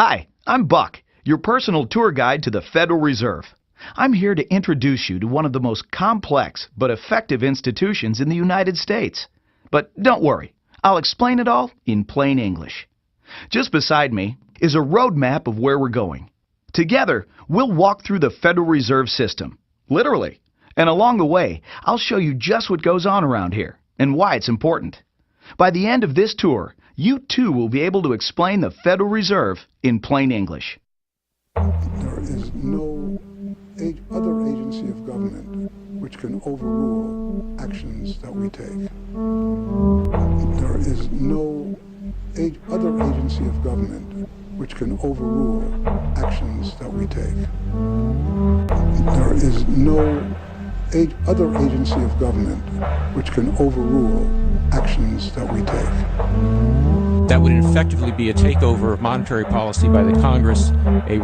Hi, I'm Buck, your personal tour guide to the Federal Reserve. I'm here to introduce you to one of the most complex but effective institutions in the United States. But don't worry, I'll explain it all in plain English. Just beside me is a road map of where we're going. Together, we'll walk through the Federal Reserve System, literally. And along the way, I'll show you just what goes on around here and why it's important. By the end of this tour, you too will be able to explain the Federal Reserve in plain English. There is no other agency of government which can overrule actions that we take. There is no other agency of government which can overrule actions that we take. There is no other agency of government which can overrule actions that we take. That would effectively be a takeover of monetary policy by the Congress, a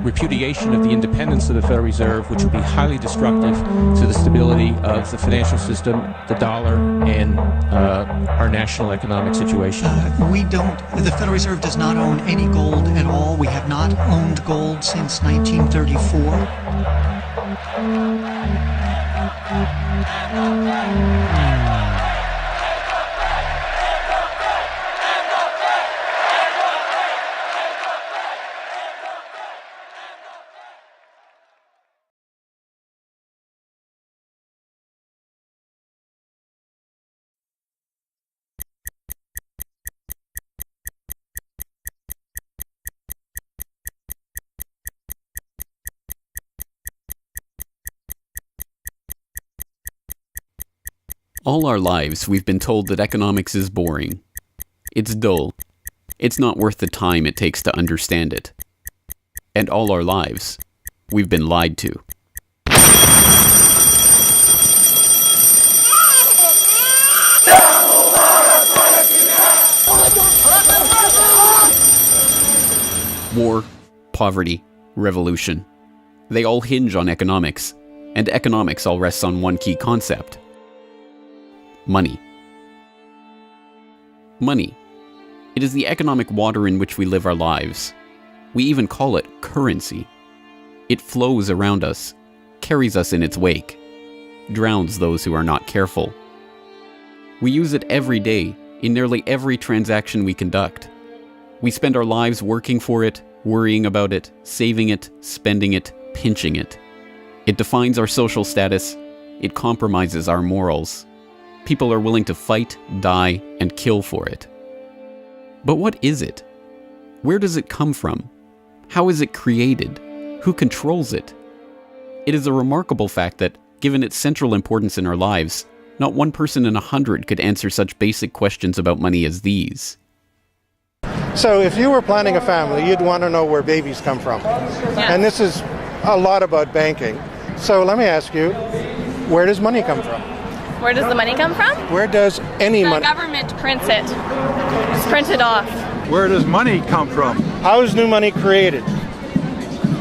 repudiation of the independence of the Federal Reserve, which would be highly destructive to the stability of the financial system, the dollar, and our national economic situation. The Federal Reserve does not own any gold at all. We have not owned gold since 1934. All our lives, we've been told that economics is boring. It's dull. It's not worth the time it takes to understand it. And all our lives, we've been lied to. War, poverty, revolution. They all hinge on economics, and economics all rests on one key concept. Money. Money. It is the economic water in which we live our lives. We even call it currency. It flows around us, carries us in its wake, drowns those who are not careful. We use it every day, in nearly every transaction we conduct. We spend our lives working for it, worrying about it, saving it, spending it, pinching it. It defines our social status. It compromises our morals. People are willing to fight, die, and kill for it. But what is it? Where does it come from? How is it created? Who controls it? It is a remarkable fact that, given its central importance in our lives, not one person in 100 could answer such basic questions about money as these. So if you were planning a family, you'd want to know where babies come from. Yeah. And this is a lot about banking. So let me ask you, where does money come from? Where does the money come from? Where does any money? The government prints it. It's printed off. Where does money come from? How is new money created?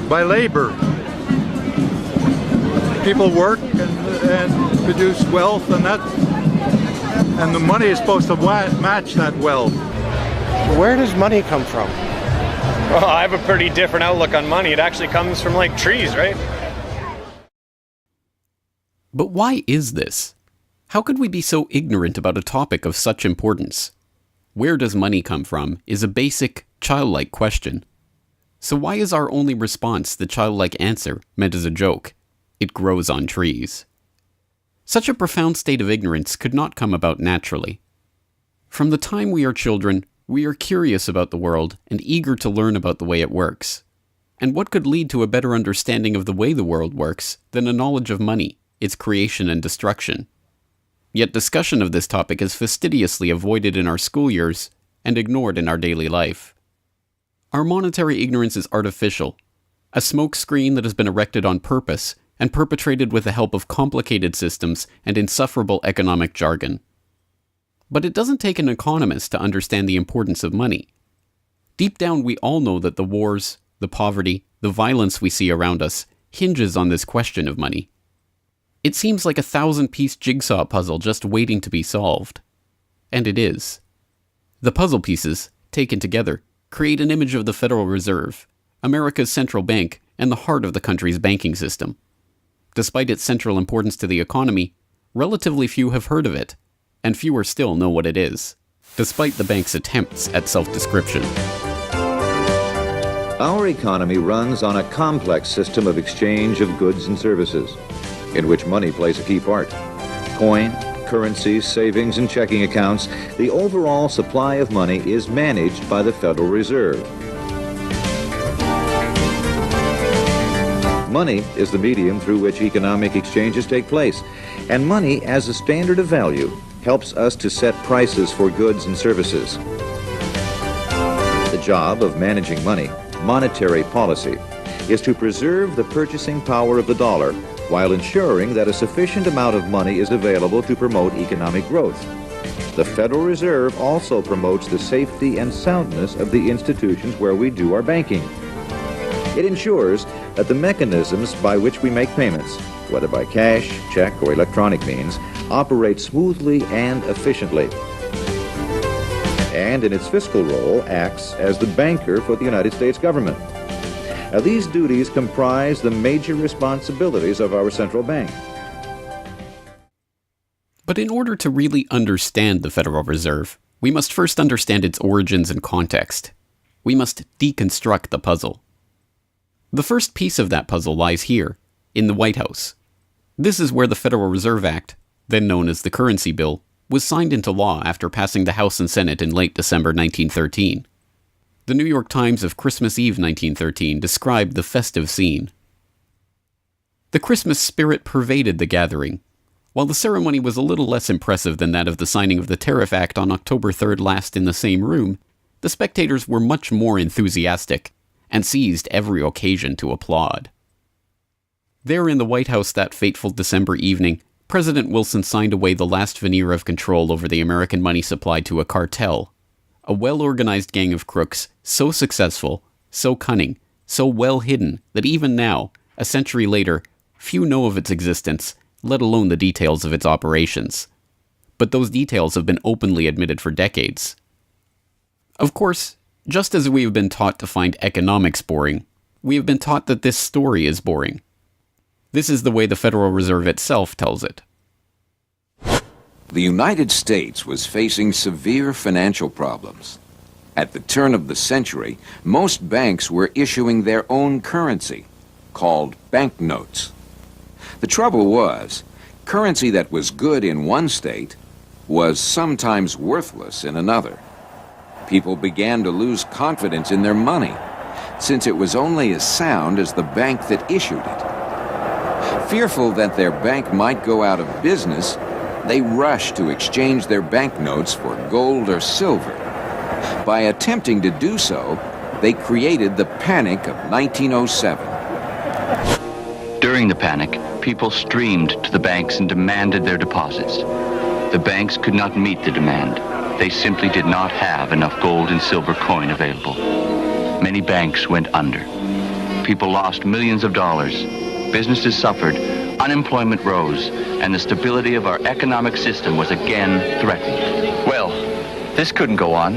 By labor. People work and produce wealth, and the money is supposed to match that wealth. Where does money come from? Well, I have a pretty different outlook on money. It actually comes from like trees, right? But why is this? How could we be so ignorant about a topic of such importance? Where does money come from is a basic, childlike question. So why is our only response the childlike answer meant as a joke? It grows on trees. Such a profound state of ignorance could not come about naturally. From the time we are children, we are curious about the world and eager to learn about the way it works. And what could lead to a better understanding of the way the world works than a knowledge of money, its creation and destruction? Yet discussion of this topic is fastidiously avoided in our school years and ignored in our daily life. Our monetary ignorance is artificial, a smokescreen that has been erected on purpose and perpetrated with the help of complicated systems and insufferable economic jargon. But it doesn't take an economist to understand the importance of money. Deep down, we all know that the wars, the poverty, the violence we see around us hinges on this question of money. It seems like a 1,000-piece jigsaw puzzle just waiting to be solved. And it is. The puzzle pieces, taken together, create an image of the Federal Reserve, America's central bank and the heart of the country's banking system. Despite its central importance to the economy, relatively few have heard of it, and fewer still know what it is, despite the bank's attempts at self-description. Our economy runs on a complex system of exchange of goods and services, in which money plays a key part. Coin, currencies, savings, and checking accounts, the overall supply of money is managed by the Federal Reserve. Money is the medium through which economic exchanges take place, and money as a standard of value helps us to set prices for goods and services. The job of managing money, monetary policy, is to preserve the purchasing power of the dollar while ensuring that a sufficient amount of money is available to promote economic growth. The Federal Reserve also promotes the safety and soundness of the institutions where we do our banking. It ensures that the mechanisms by which we make payments, whether by cash, check, or electronic means, operate smoothly and efficiently. And in its fiscal role, acts as the banker for the United States government. Now, these duties comprise the major responsibilities of our central bank. But in order to really understand the Federal Reserve, we must first understand its origins and context. We must deconstruct the puzzle. The first piece of that puzzle lies here, in the White House. This is where the Federal Reserve Act, then known as the Currency Bill, was signed into law after passing the House and Senate in late December 1913. The New York Times of Christmas Eve 1913 described the festive scene. The Christmas spirit pervaded the gathering. While the ceremony was a little less impressive than that of the signing of the Tariff Act on October 3rd last in the same room, the spectators were much more enthusiastic and seized every occasion to applaud. There in the White House that fateful December evening, President Wilson signed away the last veneer of control over the American money supply to a cartel, a well-organized gang of crooks so successful, so cunning, so well hidden that even now, a century later, few know of its existence, let alone the details of its operations. But those details have been openly admitted for decades. Of course, just as we have been taught to find economics boring, we have been taught that this story is boring. This is the way the Federal Reserve itself tells it. The United States was facing severe financial problems. At the turn of the century, most banks were issuing their own currency, called banknotes. The trouble was, currency that was good in one state was sometimes worthless in another. People began to lose confidence in their money, since it was only as sound as the bank that issued it. Fearful that their bank might go out of business, they rushed to exchange their banknotes for gold or silver. By attempting to do so, they created the Panic of 1907. During the panic, people streamed to the banks and demanded their deposits. The banks could not meet the demand. They simply did not have enough gold and silver coin available. Many banks went under. People lost millions of dollars. Businesses suffered, unemployment rose, and the stability of our economic system was again threatened. Well, this couldn't go on.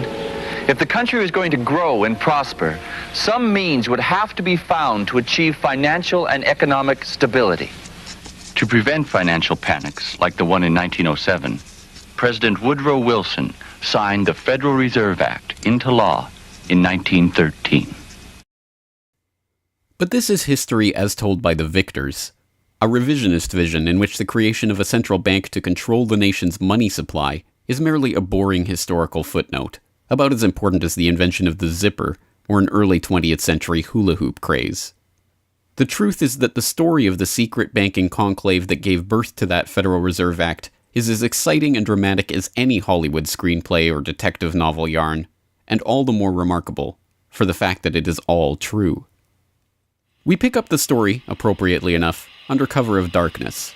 If the country was going to grow and prosper, some means would have to be found to achieve financial and economic stability. To prevent financial panics like the one in 1907, President Woodrow Wilson signed the Federal Reserve Act into law in 1913. But this is history as told by the victors, a revisionist vision in which the creation of a central bank to control the nation's money supply is merely a boring historical footnote, about as important as the invention of the zipper or an early 20th century hula hoop craze. The truth is that the story of the secret banking conclave that gave birth to that Federal Reserve Act is as exciting and dramatic as any Hollywood screenplay or detective novel yarn, and all the more remarkable for the fact that it is all true. We pick up the story, appropriately enough, under cover of darkness.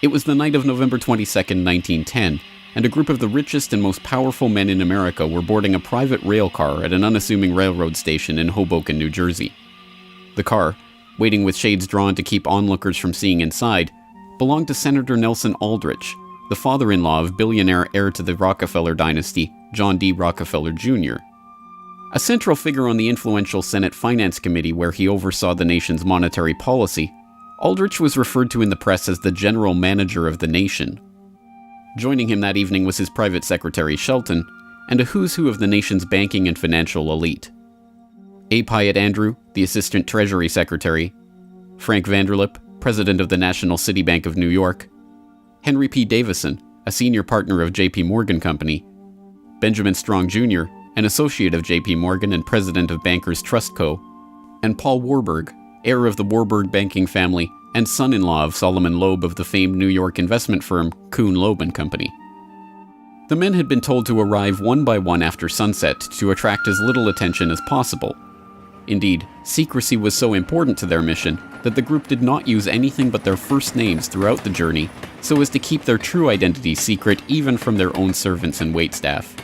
It was the night of November 22nd, 1910, and a group of the richest and most powerful men in America were boarding a private rail car at an unassuming railroad station in Hoboken, New Jersey. The car, waiting with shades drawn to keep onlookers from seeing inside, belonged to Senator Nelson Aldrich, the father-in-law of billionaire heir to the Rockefeller dynasty, John D. Rockefeller Jr. A central figure on the influential Senate Finance Committee where he oversaw the nation's monetary policy, Aldrich was referred to in the press as the general manager of the nation. Joining him that evening was his private secretary Shelton, and a who's who of the nation's banking and financial elite. A. Pyatt Andrew, the Assistant Treasury Secretary, Frank Vanderlip, President of the National City Bank of New York, Henry P. Davison, a senior partner of J.P. Morgan Company, Benjamin Strong Jr., an associate of J.P. Morgan and president of Bankers Trust Co., and Paul Warburg, heir of the Warburg banking family and son-in-law of Solomon Loeb of the famed New York investment firm Kuhn, Loeb and Company. The men had been told to arrive one by one after sunset to attract as little attention as possible. Indeed, secrecy was so important to their mission that the group did not use anything but their first names throughout the journey so as to keep their true identity secret even from their own servants and waitstaff.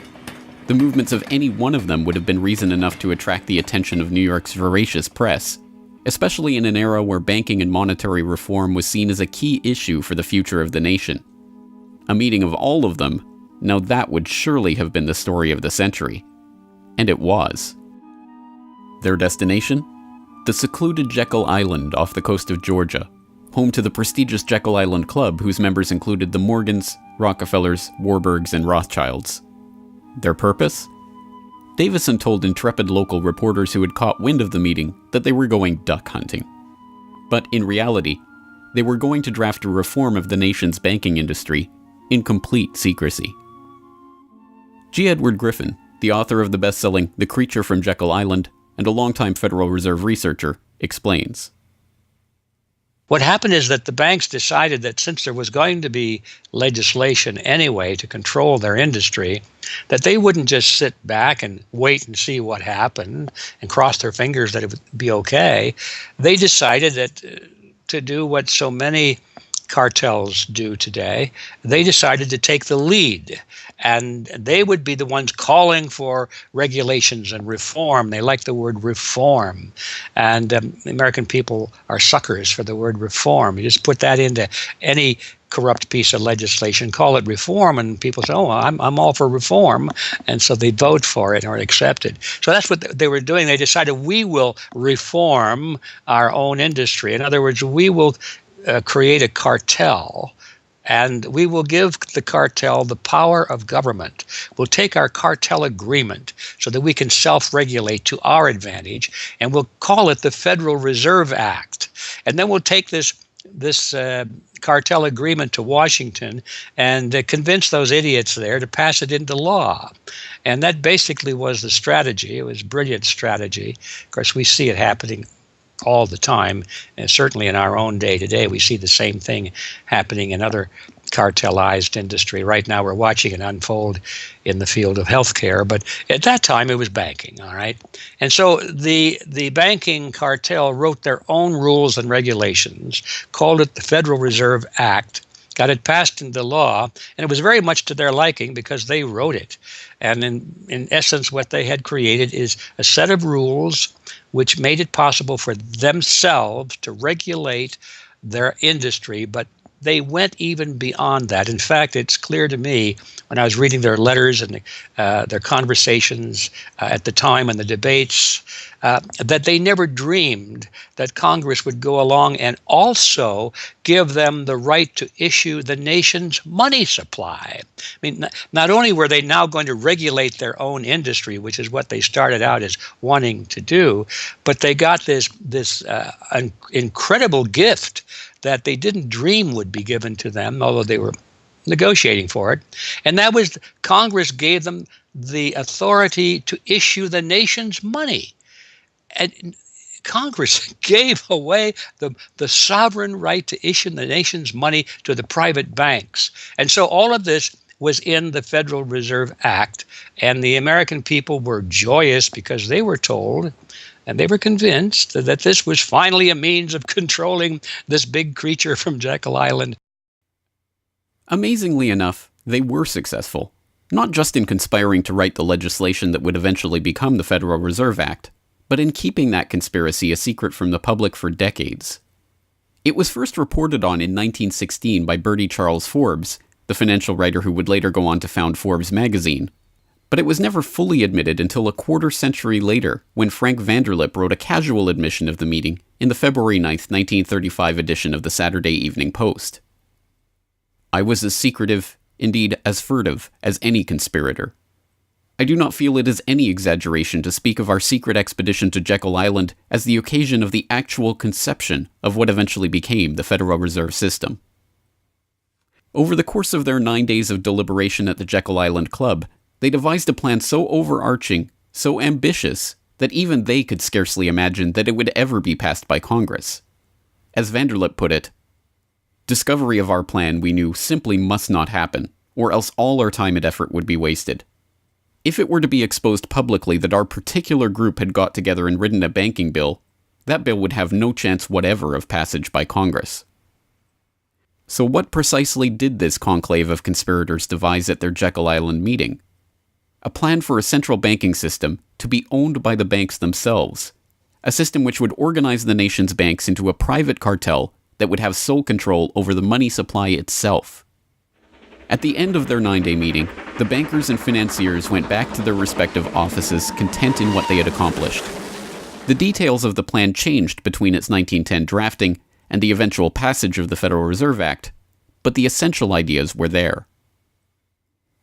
The movements of any one of them would have been reason enough to attract the attention of New York's voracious press, especially in an era where banking and monetary reform was seen as a key issue for the future of the nation. A meeting of all of them, now that would surely have been the story of the century. And it was. Their destination? The secluded Jekyll Island off the coast of Georgia, home to the prestigious Jekyll Island Club whose members included the Morgans, Rockefellers, Warburgs, and Rothschilds. Their purpose? Davison told intrepid local reporters who had caught wind of the meeting that they were going duck hunting. But in reality, they were going to draft a reform of the nation's banking industry in complete secrecy. G. Edward Griffin, the author of the best-selling The Creature from Jekyll Island and a longtime Federal Reserve researcher, explains. What happened is that the banks decided that since there was going to be legislation anyway to control their industry, that they wouldn't just sit back and wait and see what happened and cross their fingers that it would be okay. They decided that to do what so many cartels do today, they decided to take the lead, and they would be the ones calling for regulations and reform. They like the word reform, and the American people are suckers for the word reform. You just put that into any corrupt piece of legislation, call it reform, and people say, oh, I'm all for reform, and so they vote for it or accept it. So that's what they were doing. They decided we will reform our own industry. In other words, we will create a cartel, and we will give the cartel the power of government. We'll take our cartel agreement so that we can self-regulate to our advantage, and we'll call it the Federal Reserve Act. And then we'll take this cartel agreement to Washington and convince those idiots there to pass it into law. And that basically was the strategy. It was a brilliant strategy. Of course, we see it happening all the time, and certainly in our own day today, we see the same thing happening in other cartelized industry. Right now, we're watching it unfold in the field of healthcare, but at that time, it was banking, all right? And so the banking cartel wrote their own rules and regulations, called it the Federal Reserve Act, got it passed into law, and it was very much to their liking because they wrote it. And in essence, what they had created is a set of rules which made it possible for themselves to regulate their industry, but they went even beyond that. In fact, it's clear to me when I was reading their letters and their conversations at the time and the debates that they never dreamed that Congress would go along and also give them the right to issue the nation's money supply. I mean, not only were they now going to regulate their own industry, which is what they started out as wanting to do, but they got this incredible gift that they didn't dream would be given to them, although they were negotiating for it. And that was Congress gave them the authority to issue the nation's money. And Congress gave away the sovereign right to issue the nation's money to the private banks. And so all of this was in the Federal Reserve Act, and the American people were joyous because they were told and they were convinced that this was finally a means of controlling this big creature from Jekyll Island. Amazingly enough, they were successful, not just in conspiring to write the legislation that would eventually become the Federal Reserve Act, but in keeping that conspiracy a secret from the public for decades. It was first reported on in 1916 by Bertie Charles Forbes, the financial writer who would later go on to found Forbes magazine. But it was never fully admitted until a quarter century later, when Frank Vanderlip wrote a casual admission of the meeting in the February 9, 1935 edition of the Saturday Evening Post. I was as secretive, indeed as furtive, as any conspirator. I do not feel it is any exaggeration to speak of our secret expedition to Jekyll Island as the occasion of the actual conception of what eventually became the Federal Reserve System. Over the course of their 9 days of deliberation at the Jekyll Island Club, they devised a plan so overarching, so ambitious, that even they could scarcely imagine that it would ever be passed by Congress. As Vanderlip put it, discovery of our plan, we knew, simply must not happen, or else all our time and effort would be wasted. If it were to be exposed publicly that our particular group had got together and written a banking bill, that bill would have no chance whatever of passage by Congress. So what precisely did this conclave of conspirators devise at their Jekyll Island meeting? A plan for a central banking system to be owned by the banks themselves, a system which would organize the nation's banks into a private cartel that would have sole control over the money supply itself. At the end of their 9-day meeting, the bankers and financiers went back to their respective offices content in what they had accomplished. The details of the plan changed between its 1910 drafting and the eventual passage of the Federal Reserve Act, but the essential ideas were there.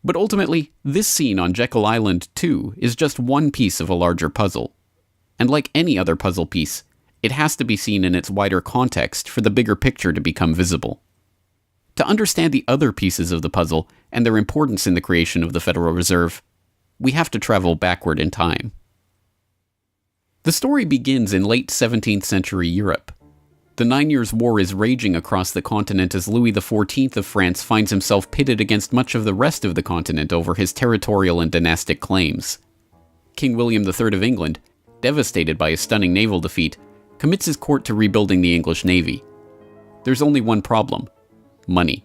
But ultimately, this scene on Jekyll Island, too, is just one piece of a larger puzzle. And like any other puzzle piece, it has to be seen in its wider context for the bigger picture to become visible. To understand the other pieces of the puzzle and their importance in the creation of the Federal Reserve, we have to travel backward in time. The story begins in late 17th century Europe. The 9 Years' War is raging across the continent as Louis XIV of France finds himself pitted against much of the rest of the continent over his territorial and dynastic claims. King William III of England, devastated by a stunning naval defeat, commits his court to rebuilding the English navy. There's only one problem: money.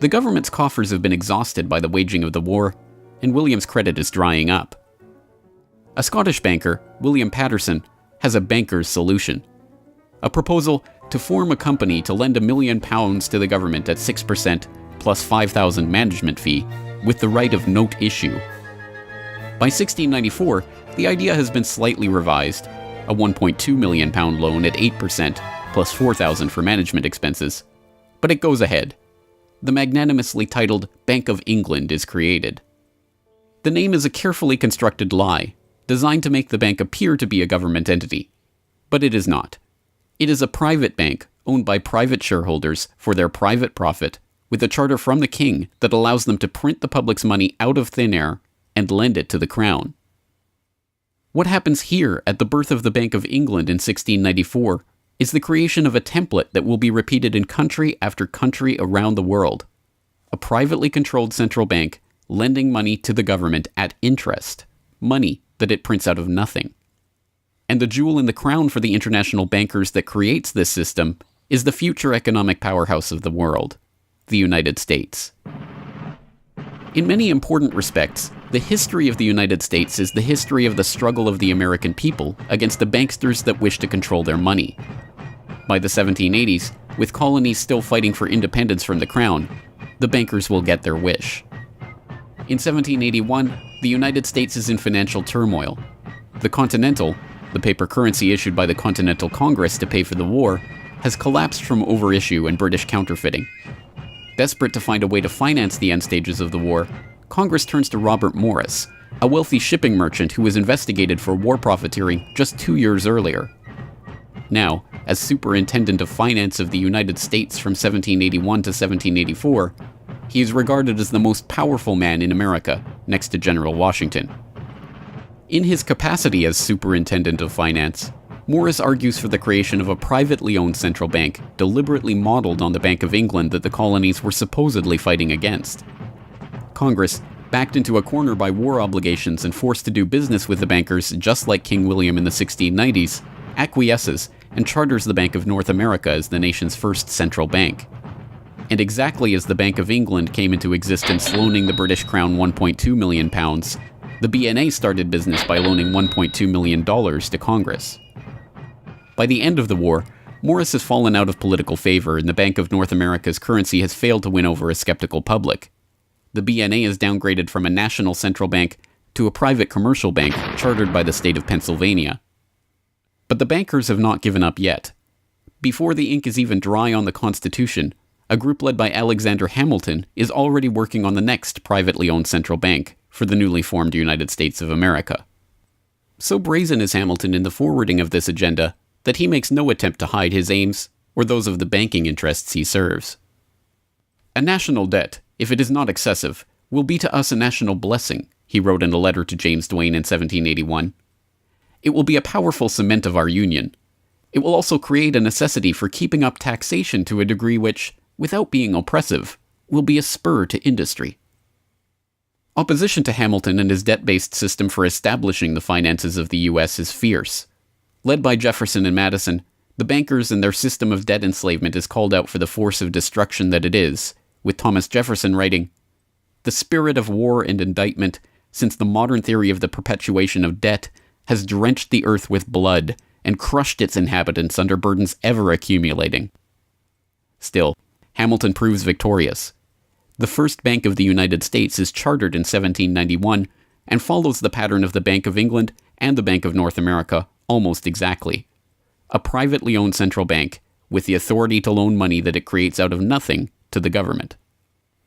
The government's coffers have been exhausted by the waging of the war, and William's credit is drying up. A Scottish banker, William Patterson, has a banker's solution. A proposal to form a company to lend £1 million to the government at 6% plus £5,000 management fee, with the right of note issue. By 1694, the idea has been slightly revised, a £1.2 million loan at 8% plus £4,000 for management expenses. But it goes ahead. The magnanimously titled Bank of England is created. The name is a carefully constructed lie, designed to make the bank appear to be a government entity. But it is not. It is a private bank owned by private shareholders for their private profit, with a charter from the king that allows them to print the public's money out of thin air and lend it to the crown. What happens here at the birth of the Bank of England in 1694 is the creation of a template that will be repeated in country after country around the world. A privately controlled central bank lending money to the government at interest, money that it prints out of nothing. And the jewel in the crown for the international bankers that creates this system is the future economic powerhouse of the world, the United States. In many important respects, the history of the United States is the history of the struggle of the American people against the banksters that wish to control their money. By the 1780s, with colonies still fighting for independence from the crown, the bankers will get their wish. In 1781, the United States is in financial turmoil. The Continental, the paper currency issued by the Continental Congress to pay for the war, has collapsed from overissue and British counterfeiting. Desperate to find a way to finance the end stages of the war, Congress turns to Robert Morris, a wealthy shipping merchant who was investigated for war profiteering just 2 years earlier. Now, as Superintendent of Finance of the United States from 1781 to 1784, he is regarded as the most powerful man in America, next to General Washington. In his capacity as Superintendent of Finance, Morris argues for the creation of a privately owned central bank deliberately modeled on the Bank of England that the colonies were supposedly fighting against. Congress, backed into a corner by war obligations and forced to do business with the bankers just like King William in the 1690s, acquiesces and charters the Bank of North America as the nation's first central bank. And exactly as the Bank of England came into existence loaning the British Crown £1.2 million, the BNA started business by loaning $1.2 million to Congress. By the end of the war, Morris has fallen out of political favor and the Bank of North America's currency has failed to win over a skeptical public. the BNA is downgraded from a national central bank to a private commercial bank chartered by the state of Pennsylvania. But the bankers have not given up yet. Before the ink is even dry on the Constitution, a group led by Alexander Hamilton is already working on the next privately owned central bank for the newly formed United States of America. So brazen is Hamilton in the forwarding of this agenda that he makes no attempt to hide his aims or those of the banking interests he serves. A national debt, if it is not excessive, will be to us a national blessing, he wrote in a letter to James Duane in 1781. It will be a powerful cement of our union. It will also create a necessity for keeping up taxation to a degree which, without being oppressive, will be a spur to industry. Opposition to Hamilton and his debt-based system for establishing the finances of the U.S. is fierce. Led by Jefferson and Madison, the bankers and their system of debt enslavement is called out for the force of destruction that it is, with Thomas Jefferson writing, "The spirit of war and indictment, since the modern theory of the perpetuation of debt, has drenched the earth with blood and crushed its inhabitants under burdens ever accumulating." Still, Hamilton proves victorious. The first Bank of the United States is chartered in 1791 and follows the pattern of the Bank of England and the Bank of North America almost exactly. A privately owned central bank with the authority to loan money that it creates out of nothing to the government.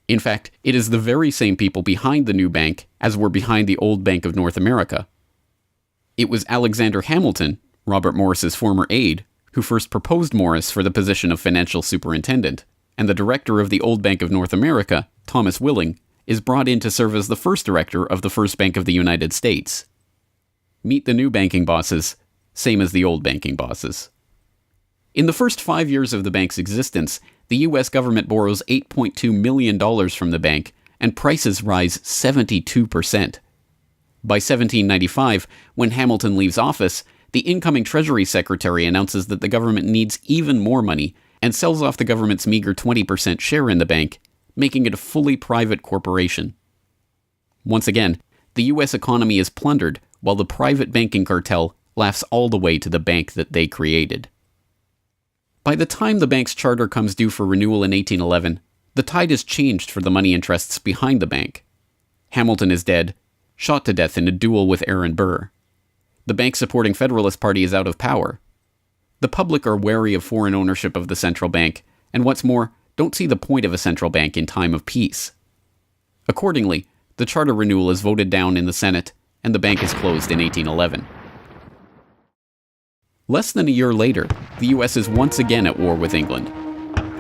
In fact, it is the very same people behind the new bank as were behind the old Bank of North America. It was Alexander Hamilton, Robert Morris's former aide, who first proposed Morris for the position of financial superintendent, and the director of the old Bank of North America, Thomas Willing, is brought in to serve as the first director of the first Bank of the United States. Meet the new banking bosses, same as the old banking bosses. In the first 5 years of the bank's existence, the U.S. government borrows $8.2 million from the bank, and prices rise 72%. By 1795, when Hamilton leaves office, the incoming Treasury Secretary announces that the government needs even more money and sells off the government's meager 20% share in the bank, making it a fully private corporation. Once again, the U.S. economy is plundered while the private banking cartel laughs all the way to the bank that they created. By the time the bank's charter comes due for renewal in 1811, the tide has changed for the money interests behind the bank. Hamilton is dead, shot to death in a duel with Aaron Burr. The bank-supporting Federalist Party is out of power. The public are wary of foreign ownership of the central bank, and what's more, don't see the point of a central bank in time of peace. Accordingly, the charter renewal is voted down in the Senate, and the bank is closed in 1811. Less than a year later, the U.S. is once again at war with England.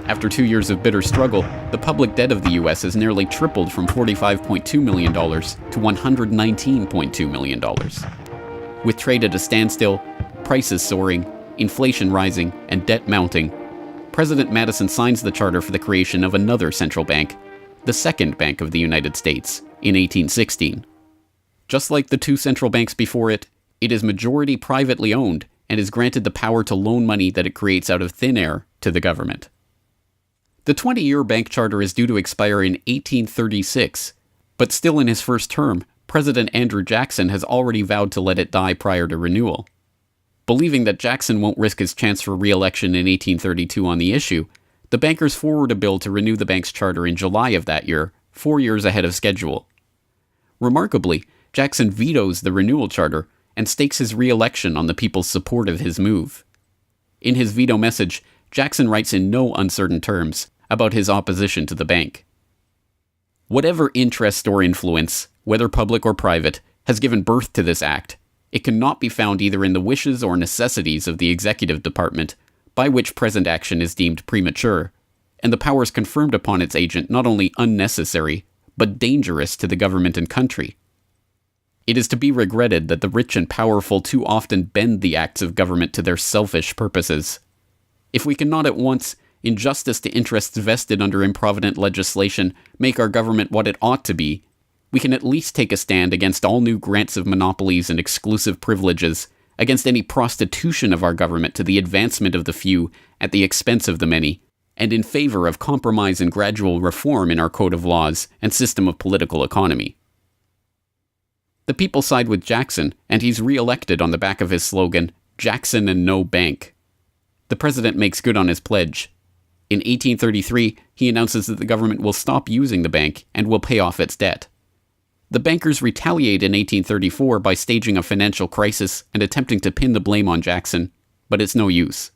After 2 years of bitter struggle, the public debt of the U.S. has nearly tripled from $45.2 million to $119.2 million. With trade at a standstill, prices soaring, inflation rising, and debt mounting, President Madison signs the charter for the creation of another central bank, the Second Bank of the United States, in 1816. Just like the two central banks before it, it is majority privately owned and is granted the power to loan money that it creates out of thin air to the government. The 20-year bank charter is due to expire in 1836, but still in his first term, President Andrew Jackson has already vowed to let it die prior to renewal. Believing that Jackson won't risk his chance for re-election in 1832 on the issue, the bankers forward a bill to renew the bank's charter in July of that year, 4 years ahead of schedule. Remarkably, Jackson vetoes the renewal charter and stakes his re-election on the people's support of his move. In his veto message, Jackson writes in no uncertain terms about his opposition to the bank. Whatever interest or influence, whether public or private, has given birth to this act, it cannot be found either in the wishes or necessities of the executive department, by which present action is deemed premature, and the powers conferred upon its agent not only unnecessary, but dangerous to the government and country. It is to be regretted that the rich and powerful too often bend the acts of government to their selfish purposes. If we cannot at once, in justice to interests vested under improvident legislation, make our government what it ought to be, we can at least take a stand against all new grants of monopolies and exclusive privileges, against any prostitution of our government to the advancement of the few at the expense of the many, and in favor of compromise and gradual reform in our code of laws and system of political economy. The people side with Jackson, and he's re-elected on the back of his slogan, "Jackson and no bank." The president makes good on his pledge. In 1833, he announces that the government will stop using the bank and will pay off its debt. The bankers retaliate in 1834 by staging a financial crisis and attempting to pin the blame on Jackson, but it's no use.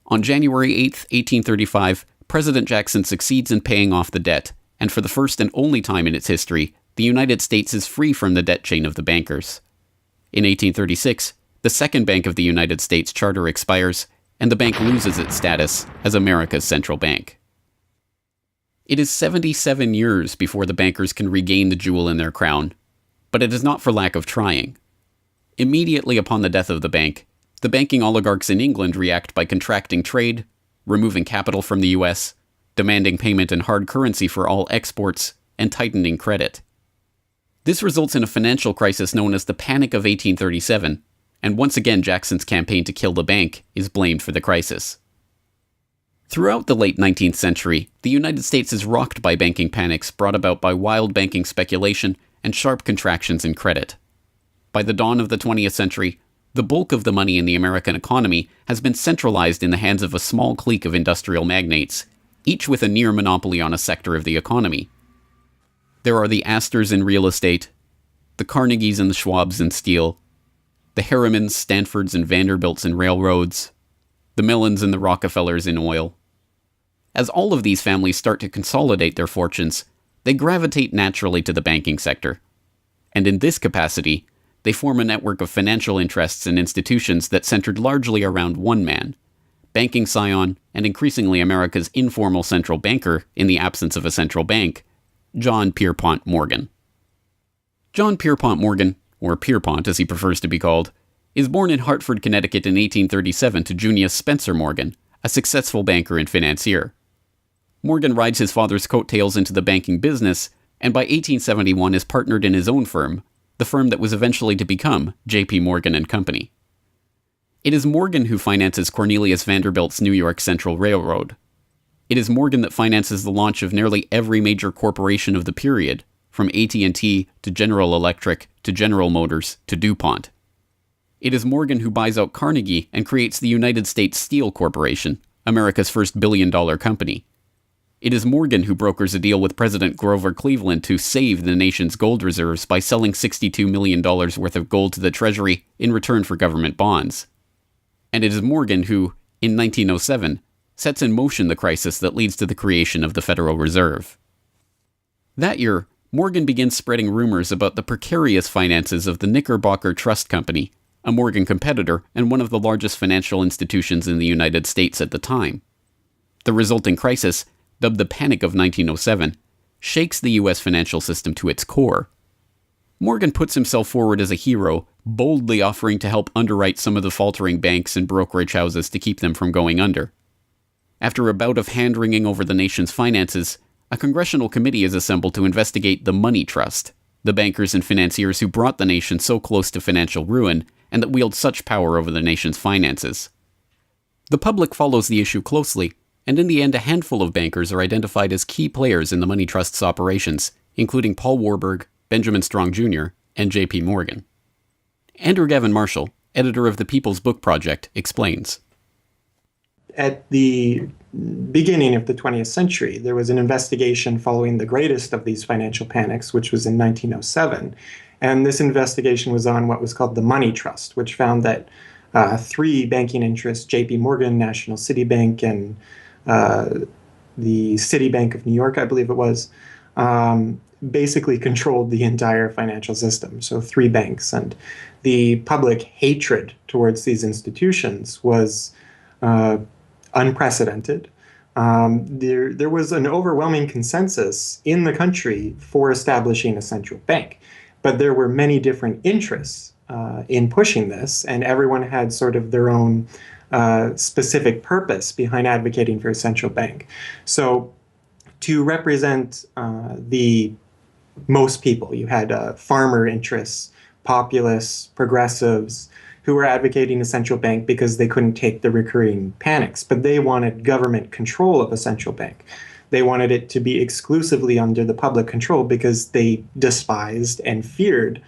On January 8, 1835, President Jackson succeeds in paying off the debt, and for the first and only time in its history, the United States is free from the debt chain of the bankers. In 1836, the Second Bank of the United States charter expires, and the bank loses its status as America's central bank. It is 77 years before the bankers can regain the jewel in their crown, but it is not for lack of trying. Immediately upon the death of the bank, the banking oligarchs in England react by contracting trade, removing capital from the US, demanding payment in hard currency for all exports, and tightening credit. This results in a financial crisis known as the Panic of 1837, and once again Jackson's campaign to kill the bank is blamed for the crisis. Throughout the late 19th century, the United States is rocked by banking panics brought about by wild banking speculation and sharp contractions in credit. By the dawn of the 20th century, the bulk of the money in the American economy has been centralized in the hands of a small clique of industrial magnates, each with a near monopoly on a sector of the economy. There are the Astors in real estate, the Carnegies and the Schwabs in steel, the Harrimans, Stanfords, and Vanderbilts in railroads, the Millens and the Rockefellers in oil. As all of these families start to consolidate their fortunes, they gravitate naturally to the banking sector. And in this capacity, they form a network of financial interests and institutions that centered largely around one man, banking scion and increasingly America's informal central banker in the absence of a central bank, John Pierpont Morgan. John Pierpont Morgan, or Pierpont as he prefers to be called, is born in Hartford, Connecticut in 1837 to Junius Spencer Morgan, a successful banker and financier. Morgan rides his father's coattails into the banking business, and by 1871 is partnered in his own firm, the firm that was eventually to become J.P. Morgan and Company. It is Morgan who finances Cornelius Vanderbilt's New York Central Railroad. It is Morgan that finances the launch of nearly every major corporation of the period, from AT&T to General Electric to General Motors to DuPont. It is Morgan who buys out Carnegie and creates the United States Steel Corporation, America's first billion-dollar company. It is Morgan who brokers a deal with President Grover Cleveland to save the nation's gold reserves by selling $62 million worth of gold to the Treasury in return for government bonds. And it is Morgan who, in 1907, sets in motion the crisis that leads to the creation of the Federal Reserve. That year, Morgan begins spreading rumors about the precarious finances of the Knickerbocker Trust Company, a Morgan competitor and one of the largest financial institutions in the United States at the time. The resulting crisis, dubbed the Panic of 1907, shakes the U.S. financial system to its core. Morgan puts himself forward as a hero, boldly offering to help underwrite some of the faltering banks and brokerage houses to keep them from going under. After a bout of hand-wringing over the nation's finances, a congressional committee is assembled to investigate the Money Trust, the bankers and financiers who brought the nation so close to financial ruin and that wield such power over the nation's finances. The public follows the issue closely, and in the end a handful of bankers are identified as key players in the Money Trust's operations, including Paul Warburg, Benjamin Strong Jr., and J.P. Morgan. Andrew Gavin Marshall, editor of the People's Book Project, explains. At the beginning of the 20th century, there was an investigation following the greatest of these financial panics, which was in 1907. And this investigation was on what was called the Money Trust, which found that three banking interests, J.P. Morgan, National City Bank, and the Citibank of New York, I believe it was, basically controlled the entire financial system. So three banks. And the public hatred towards these institutions was unprecedented. There was an overwhelming consensus in the country for establishing a central bank, but there were many different interests in pushing this, and everyone had sort of their own specific purpose behind advocating for a central bank. So to represent the most people, you had farmer interests, populists, progressives, who were advocating a central bank because they couldn't take the recurring panics, but they wanted government control of a central bank. They wanted it to be exclusively under the public control because they despised and feared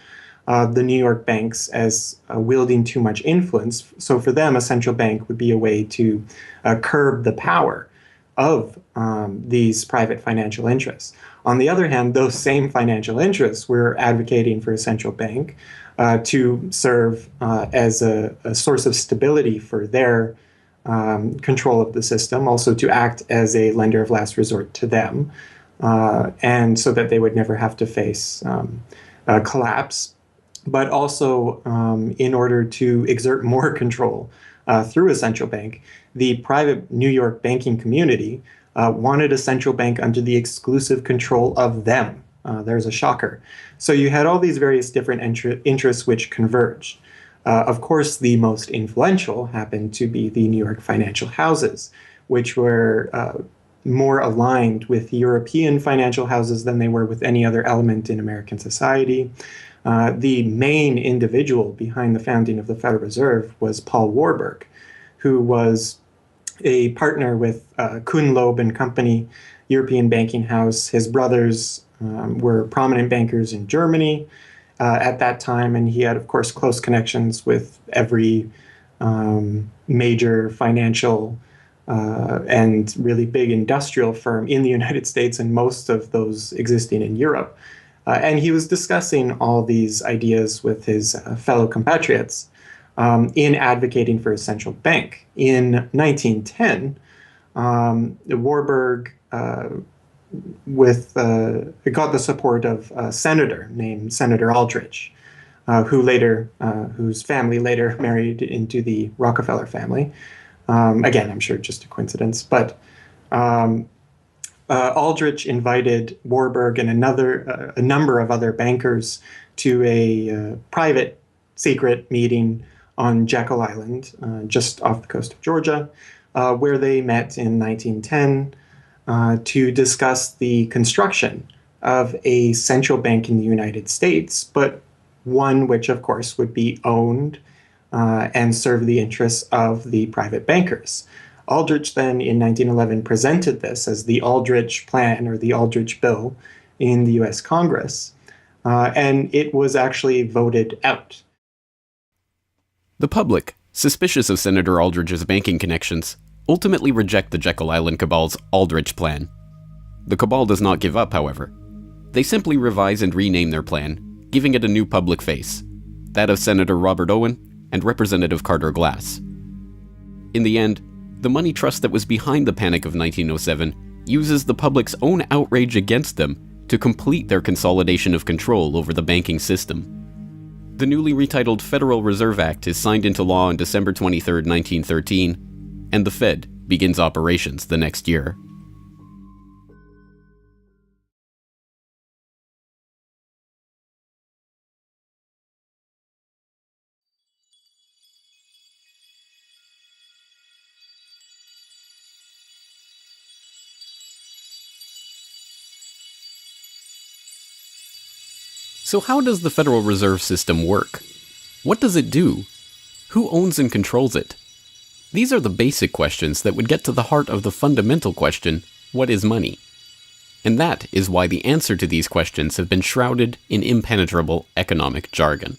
the New York banks as wielding too much influence. So for them, a central bank would be a way to curb the power of these private financial interests. On the other hand, those same financial interests were advocating for a central bank to serve as a source of stability for their control of the system, also to act as a lender of last resort to them, and so that they would never have to face a collapse, but also in order to exert more control through a central bank. The private New York banking community wanted a central bank under the exclusive control of them. There's a shocker. So you had all these various different interests which converged. Of course, the most influential happened to be the New York financial houses, which were more aligned with European financial houses than they were with any other element in American society. The main individual behind the founding of the Federal Reserve was Paul Warburg, who was a partner with Kuhn, Loeb and Company, European banking house. His brothers were prominent bankers in Germany at that time, and he had, of course, close connections with every major financial and really big industrial firm in the United States, and most of those existing in Europe. And he was discussing all these ideas with his fellow compatriots in advocating for a central bank. In 1910, Warburg got the support of a senator named Senator Aldrich, whose family later married into the Rockefeller family. Again, I'm sure just a coincidence, but Aldrich invited Warburg and a number of other bankers to a private, secret meeting on Jekyll Island, just off the coast of Georgia, where they met in 1910 to discuss the construction of a central bank in the United States, but one which, of course, would be owned and serve the interests of the private bankers. Aldrich then, in 1911, presented this as the Aldrich Plan or the Aldrich Bill in the U.S. Congress, and it was actually voted out. The public, suspicious of Senator Aldrich's banking connections, ultimately reject the Jekyll Island Cabal's Aldrich Plan. The cabal does not give up, however. They simply revise and rename their plan, giving it a new public face, that of Senator Robert Owen and Representative Carter Glass. In the end, the money trust that was behind the Panic of 1907 uses the public's own outrage against them to complete their consolidation of control over the banking system. The newly retitled Federal Reserve Act is signed into law on December 23, 1913, and the Fed begins operations the next year. So how does the Federal Reserve System work? What does it do? Who owns and controls it? These are the basic questions that would get to the heart of the fundamental question, what is money? And that is why the answer to these questions have been shrouded in impenetrable economic jargon.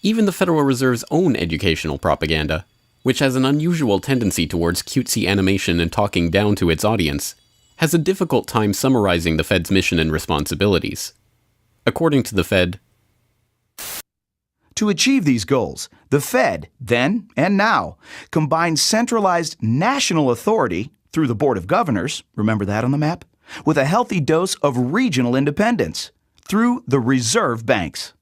Even the Federal Reserve's own educational propaganda, which has an unusual tendency towards cutesy animation and talking down to its audience, has a difficult time summarizing the Fed's mission and responsibilities. According to the Fed, to achieve these goals, the Fed, then and now, combines centralized national authority through the Board of Governors, remember that on the map, with a healthy dose of regional independence through the reserve banks.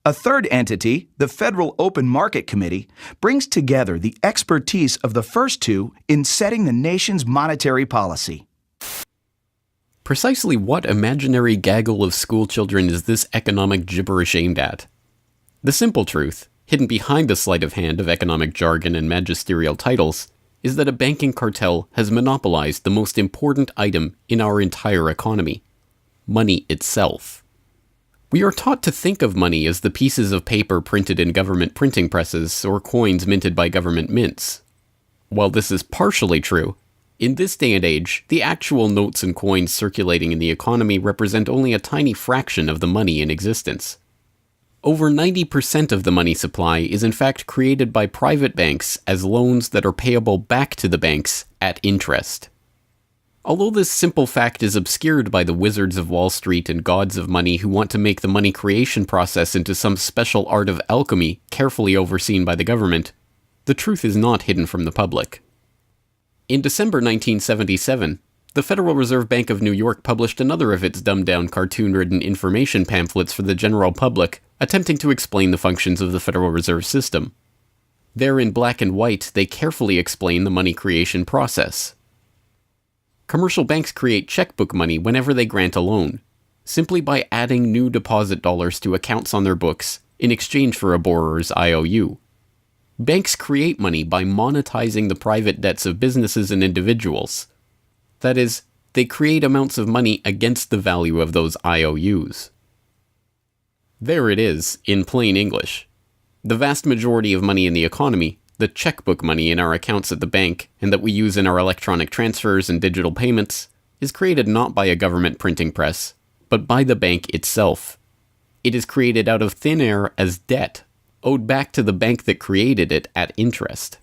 A third entity, the Federal Open Market Committee, brings together the expertise of the first two in setting the nation's monetary policy. Precisely what imaginary gaggle of schoolchildren is this economic gibberish aimed at? The simple truth, hidden behind the sleight of hand of economic jargon and magisterial titles, is that a banking cartel has monopolized the most important item in our entire economy: money itself. We are taught to think of money as the pieces of paper printed in government printing presses or coins minted by government mints. While this is partially true, in this day and age, the actual notes and coins circulating in the economy represent only a tiny fraction of the money in existence. Over 90% of the money supply is in fact created by private banks as loans that are payable back to the banks at interest. Although this simple fact is obscured by the wizards of Wall Street and gods of money who want to make the money creation process into some special art of alchemy carefully overseen by the government, the truth is not hidden from the public. In December 1977, the Federal Reserve Bank of New York published another of its dumbed-down cartoon-ridden information pamphlets for the general public, attempting to explain the functions of the Federal Reserve System. There in black and white, they carefully explain the money creation process. Commercial banks create checkbook money whenever they grant a loan, simply by adding new deposit dollars to accounts on their books in exchange for a borrower's IOU. Banks create money by monetizing the private debts of businesses and individuals. That is, they create amounts of money against the value of those IOUs. There it is, in plain English. The vast majority of money in the economy, the checkbook money in our accounts at the bank and that we use in our electronic transfers and digital payments, is created not by a government printing press, but by the bank itself. It is created out of thin air as debt, owed back to the bank that created it at interest.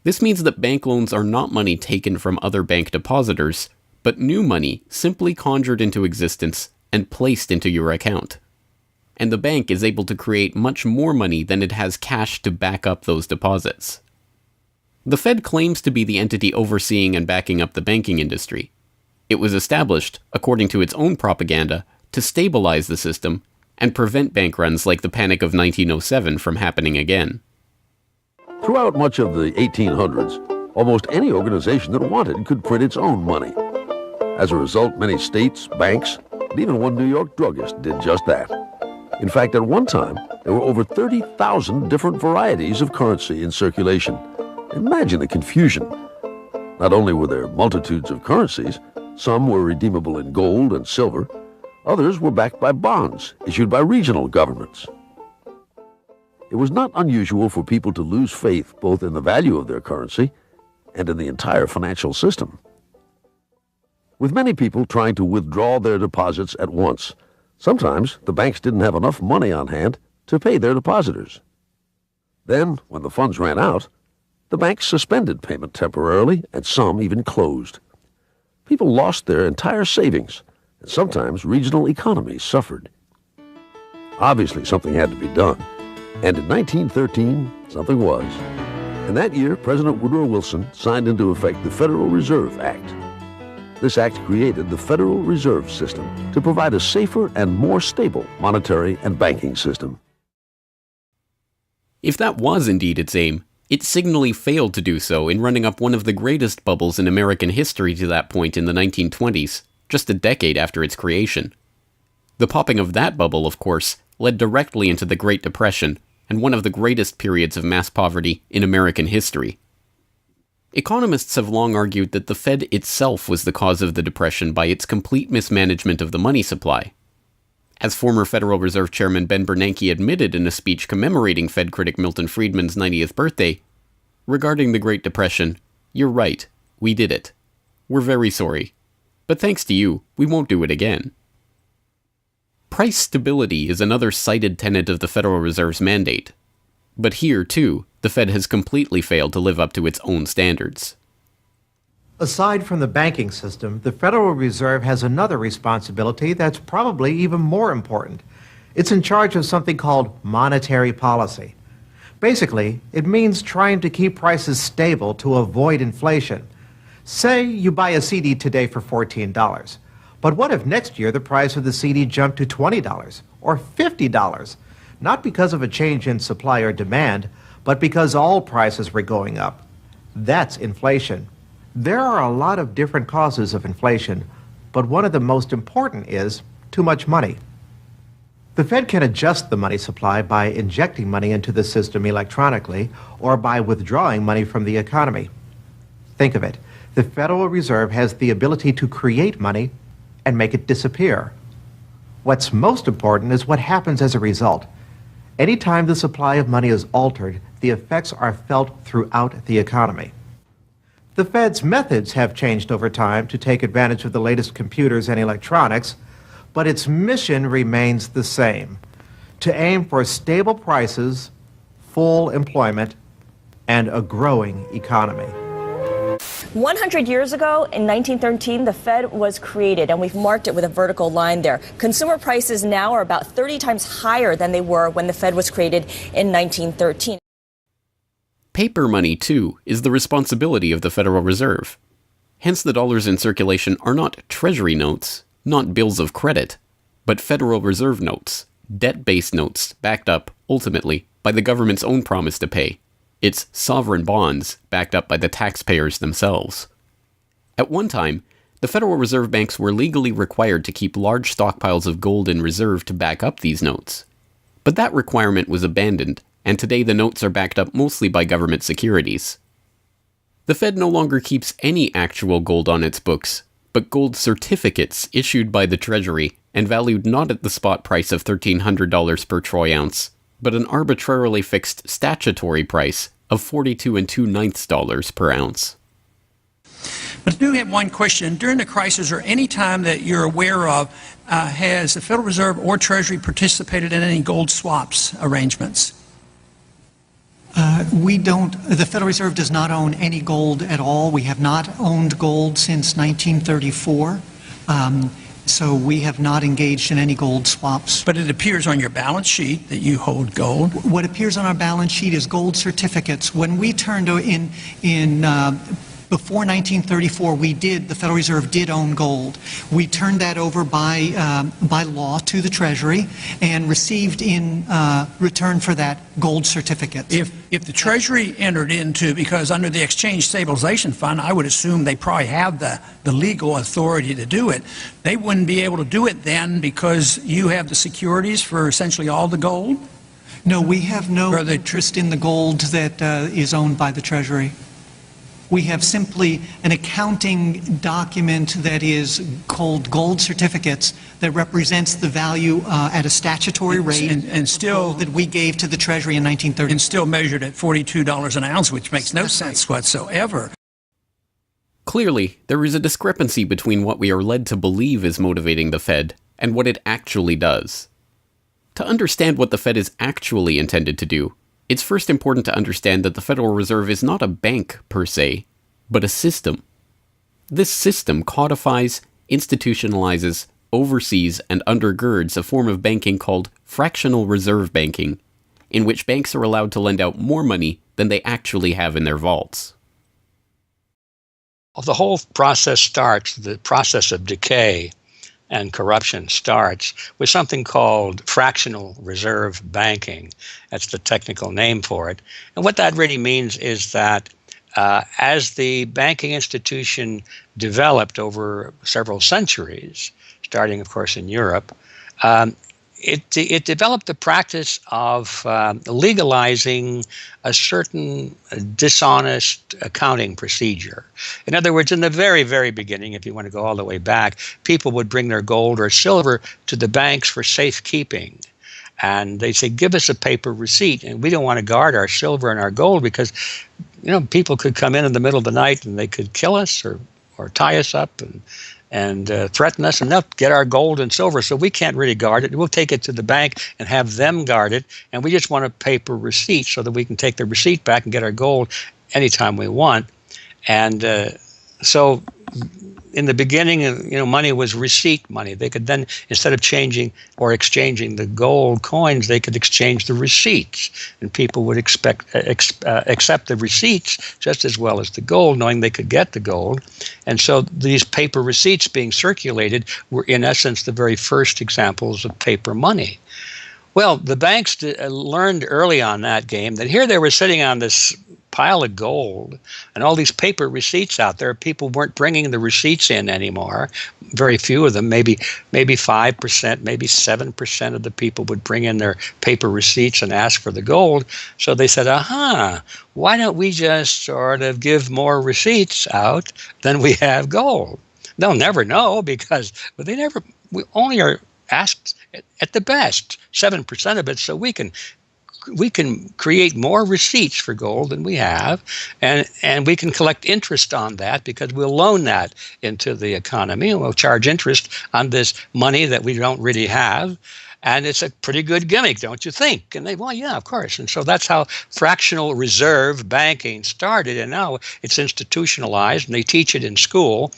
This means that bank loans are not money taken from other bank depositors, but new money simply conjured into existence and placed into your account. And the bank is able to create much more money than it has cash to back up those deposits. The Fed claims to be the entity overseeing and backing up the banking industry. It was established, according to its own propaganda, to stabilize the system and prevent bank runs like the Panic of 1907 from happening again. Throughout much of the 1800s, almost any organization that wanted could print its own money. As a result, many states, banks, and even one New York druggist did just that. In fact, at one time, there were over 30,000 different varieties of currency in circulation. Imagine the confusion. Not only were there multitudes of currencies, some were redeemable in gold and silver, others were backed by bonds issued by regional governments. It was not unusual for people to lose faith both in the value of their currency and in the entire financial system. With many people trying to withdraw their deposits at once, sometimes the banks didn't have enough money on hand to pay their depositors. Then, when the funds ran out, the banks suspended payment temporarily, and some even closed. People lost their entire savings, and sometimes regional economies suffered. Obviously, something had to be done. And in 1913, something was. In that year, President Woodrow Wilson signed into effect the Federal Reserve Act. This act created the Federal Reserve System to provide a safer and more stable monetary and banking system. If that was indeed its aim, it signally failed to do so in running up one of the greatest bubbles in American history to that point in the 1920s, just a decade after its creation. The popping of that bubble, of course, led directly into the Great Depression and one of the greatest periods of mass poverty in American history. Economists have long argued that the Fed itself was the cause of the Depression by its complete mismanagement of the money supply. As former Federal Reserve Chairman Ben Bernanke admitted in a speech commemorating Fed critic Milton Friedman's 90th birthday, regarding the Great Depression, "You're right, we did it. We're very sorry. But thanks to you, we won't do it again." Price stability is another cited tenet of the Federal Reserve's mandate. But here, too, the Fed has completely failed to live up to its own standards. Aside from the banking system, the Federal Reserve has another responsibility that's probably even more important. It's in charge of something called monetary policy. Basically, it means trying to keep prices stable to avoid inflation. Say you buy a CD today for $14. But what if next year the price of the CD jumped to $20 or $50? Not because of a change in supply or demand, but because all prices were going up. That's inflation. There are a lot of different causes of inflation, but one of the most important is too much money. The Fed can adjust the money supply by injecting money into the system electronically or by withdrawing money from the economy. Think of it. The Federal Reserve has the ability to create money and make it disappear. What's most important is what happens as a result. Anytime the supply of money is altered, the effects are felt throughout the economy. The Fed's methods have changed over time to take advantage of the latest computers and electronics, but its mission remains the same: to aim for stable prices, full employment, and a growing economy. 100 years ago, in 1913, the Fed was created, and we've marked it with a vertical line there. Consumer prices now are about 30 times higher than they were when the Fed was created in 1913. Paper money, too, is the responsibility of the Federal Reserve. Hence, the dollars in circulation are not Treasury notes, not bills of credit, but Federal Reserve notes, debt-based notes backed up, ultimately, by the government's own promise to pay. It's sovereign bonds backed up by the taxpayers themselves. At one time, the Federal Reserve banks were legally required to keep large stockpiles of gold in reserve to back up these notes. But that requirement was abandoned, and today the notes are backed up mostly by government securities. The Fed no longer keeps any actual gold on its books, but gold certificates issued by the Treasury and valued not at the spot price of $1,300 per troy ounce, but an arbitrarily fixed statutory price of $42 2/9 per ounce. But I do have one question. During the crisis or any time that you're aware of, has the Federal Reserve or Treasury participated in any gold swaps arrangements? We don't. The Federal Reserve does not own any gold at all. We have not owned gold since 1934. So we have not engaged in any gold swaps. But it appears on your balance sheet that you hold gold. What appears on our balance sheet is gold certificates. When we turned before 1934, the Federal Reserve did own gold. We turned that over by law to the Treasury and received in return for that gold certificates. If the Treasury entered into, because under the Exchange Stabilization Fund, I would assume they probably have the legal authority to do it. They wouldn't be able to do it then because you have the securities for essentially all the gold? No, we have no interest in the gold that is owned by the Treasury. We have simply an accounting document that is called gold certificates that represents the value at a statutory rate and still that we gave to the Treasury in 1930. And still measured at $42 an ounce, which makes no sense whatsoever. Clearly, there is a discrepancy between what we are led to believe is motivating the Fed and what it actually does. To understand what the Fed is actually intended to do, it's first important to understand that the Federal Reserve is not a bank per se, but a system. This system codifies, institutionalizes, oversees, and undergirds a form of banking called fractional reserve banking, in which banks are allowed to lend out more money than they actually have in their vaults. The whole process starts, the process of decay and corruption starts with something called fractional reserve banking. That's the technical name for it. And what that really means is that as the banking institution developed over several centuries, starting, of course, in Europe, it developed the practice of legalizing a certain dishonest accounting procedure. In other words, in the very, very beginning, if you want to go all the way back, people would bring their gold or silver to the banks for safekeeping. And they'd say, give us a paper receipt. And we don't want to guard our silver and our gold because, people could come in the middle of the night and they could kill us or tie us up and threaten us, and they'll get our gold and silver, so we can't really guard it. We'll take it to the bank and have them guard it, and we just want a paper receipt so that we can take the receipt back and get our gold anytime we want. And so in the beginning, money was receipt money. They could then, instead of changing or exchanging the gold coins, they could exchange the receipts, and people would accept the receipts just as well as the gold, knowing they could get the gold. And so these paper receipts being circulated were, in essence, the very first examples of paper money. Well, the banks learned early on that game that here they were sitting on this pile of gold and all these paper receipts out there. People weren't bringing the receipts in anymore. Very few of them, maybe 5%, maybe 7% of the people would bring in their paper receipts and ask for the gold. So they said, why don't we just sort of give more receipts out than we have gold? They'll never know because we only are asked at the best 7% of it, so we can create more receipts for gold than we have, and we can collect interest on that because we'll loan that into the economy and we'll charge interest on this money that we don't really have. And it's a pretty good gimmick, don't you think? And they, well, yeah, of course. And so that's how fractional reserve banking started. And now it's institutionalized, and they teach it in school.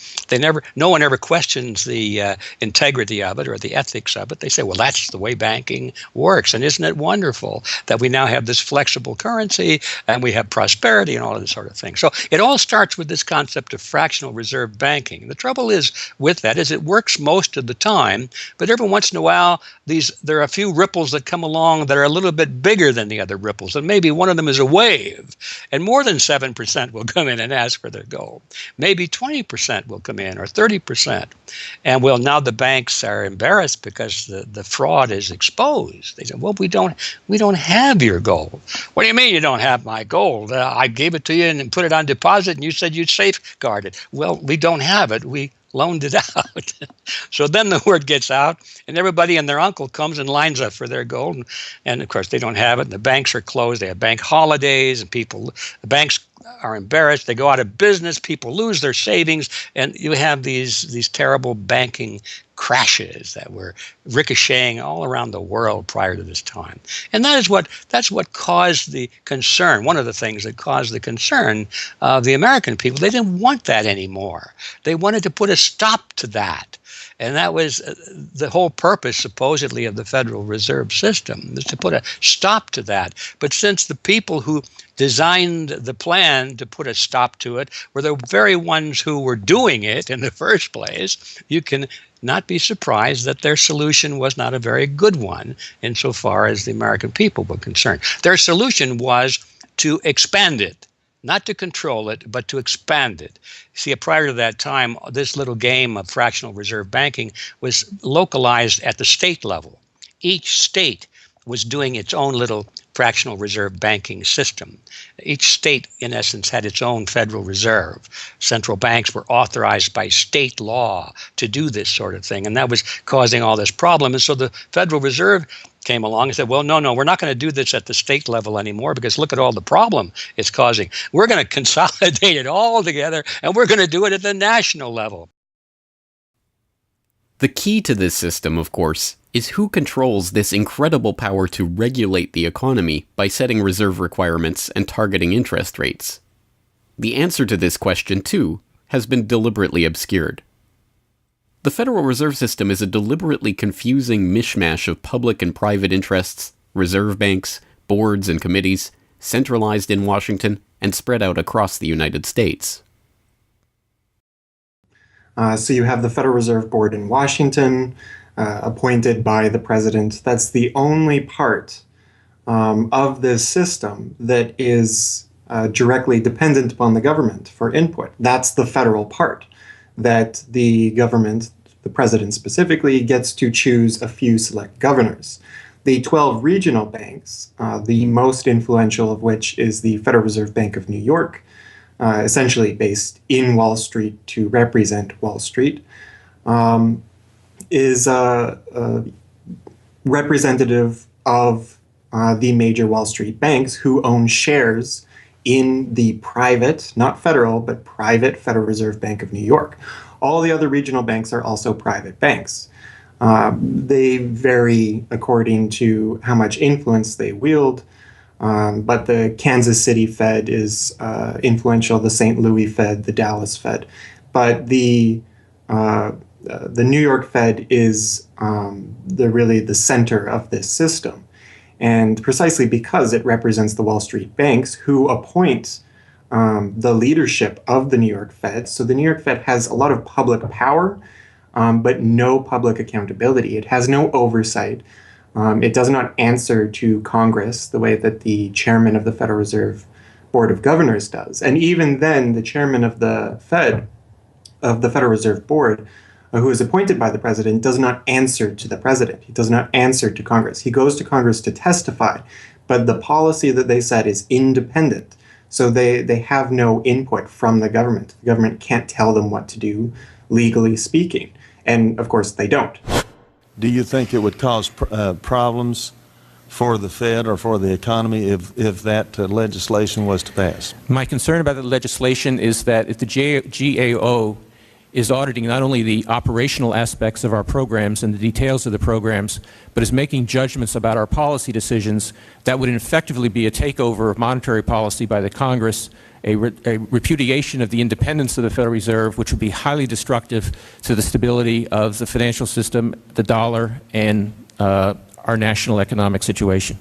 No one ever questions the integrity of it or the ethics of it. They say, well, that's the way banking works. And isn't it wonderful that we now have this flexible currency and we have prosperity and all of this sort of thing? So it all starts with this concept of fractional reserve banking. The trouble is with that is it works most of the time, but every once in a while, there are a few ripples that come along that are a little bit bigger than the other ripples, and maybe one of them is a wave, and more than 7% will come in and ask for their gold. Maybe 20% will come in, or 30%. And well, now the banks are embarrassed because the fraud is exposed. They say, well, we don't have your gold. What do you mean you don't have my gold? I gave it to you and put it on deposit, and you said you'd safeguard it. Well, we don't have it. We loaned it out. So then the word gets out, and everybody and their uncle comes and lines up for their gold. And of course, they don't have it, and the banks are closed. They have bank holidays, and the banks are embarrassed. They go out of business. People lose their savings, and you have these terrible banking crashes that were ricocheting all around the world prior to this time. And that's what caused the concern. One of the things that caused the concern of the American people, they didn't want that anymore. They wanted to put a stop to that. And that was the whole purpose, supposedly, of the Federal Reserve System, is to put a stop to that. But since the people who designed the plan to put a stop to it were the very ones who were doing it in the first place, you can not be surprised that their solution was not a very good one insofar as the American people were concerned. Their solution was to expand it. Not to control it, but to expand it. See, prior to that time, this little game of fractional reserve banking was localized at the state level. Each state was doing its own little fractional reserve banking system. Each state, in essence, had its own Federal Reserve. Central banks were authorized by state law to do this sort of thing, and that was causing all this problem. And so the Federal Reserve came along and said, well, no, we're not going to do this at the state level anymore because look at all the problem it's causing. We're going to consolidate it all together, and we're going to do it at the national level. The key to this system, of course, is who controls this incredible power to regulate the economy by setting reserve requirements and targeting interest rates. The answer to this question, too, has been deliberately obscured. The Federal Reserve System is a deliberately confusing mishmash of public and private interests, reserve banks, boards and committees, centralized in Washington and spread out across the United States. So you have the Federal Reserve Board in Washington, appointed by the president. That's the only part of this system that is directly dependent upon the government for input. That's the federal part, that the government, the president specifically, gets to choose a few select governors. The 12 regional banks, the most influential of which is the Federal Reserve Bank of New York, essentially based in Wall Street to represent Wall Street, is representative of the major Wall Street banks who own shares in the private, not federal, but private Federal Reserve Bank of New York. All the other regional banks are also private banks. They vary according to how much influence they wield, but the Kansas City Fed is influential, the St. Louis Fed, the Dallas Fed. But the New York Fed is really the center of this system. And precisely because it represents the Wall Street banks who appoint the leadership of the New York Fed. So the New York Fed has a lot of public power, but no public accountability. It has no oversight. It does not answer to Congress the way that the chairman of the Federal Reserve Board of Governors does. And even then, the chairman of the Fed, of the Federal Reserve Board, who is appointed by the president, does not answer to the president. He does not answer to Congress. He goes to Congress to testify, but the policy that they set is independent. So they have no input from the government. The government can't tell them what to do, legally speaking. And of course, they don't. Do you think it would cause problems for the Fed or for the economy if that legislation was to pass? My concern about the legislation is that if the GAO is auditing not only the operational aspects of our programs and the details of the programs, but is making judgments about our policy decisions that would effectively be a takeover of monetary policy by the Congress, a repudiation of the independence of the Federal Reserve, which would be highly destructive to the stability of the financial system, the dollar, and our national economic situation.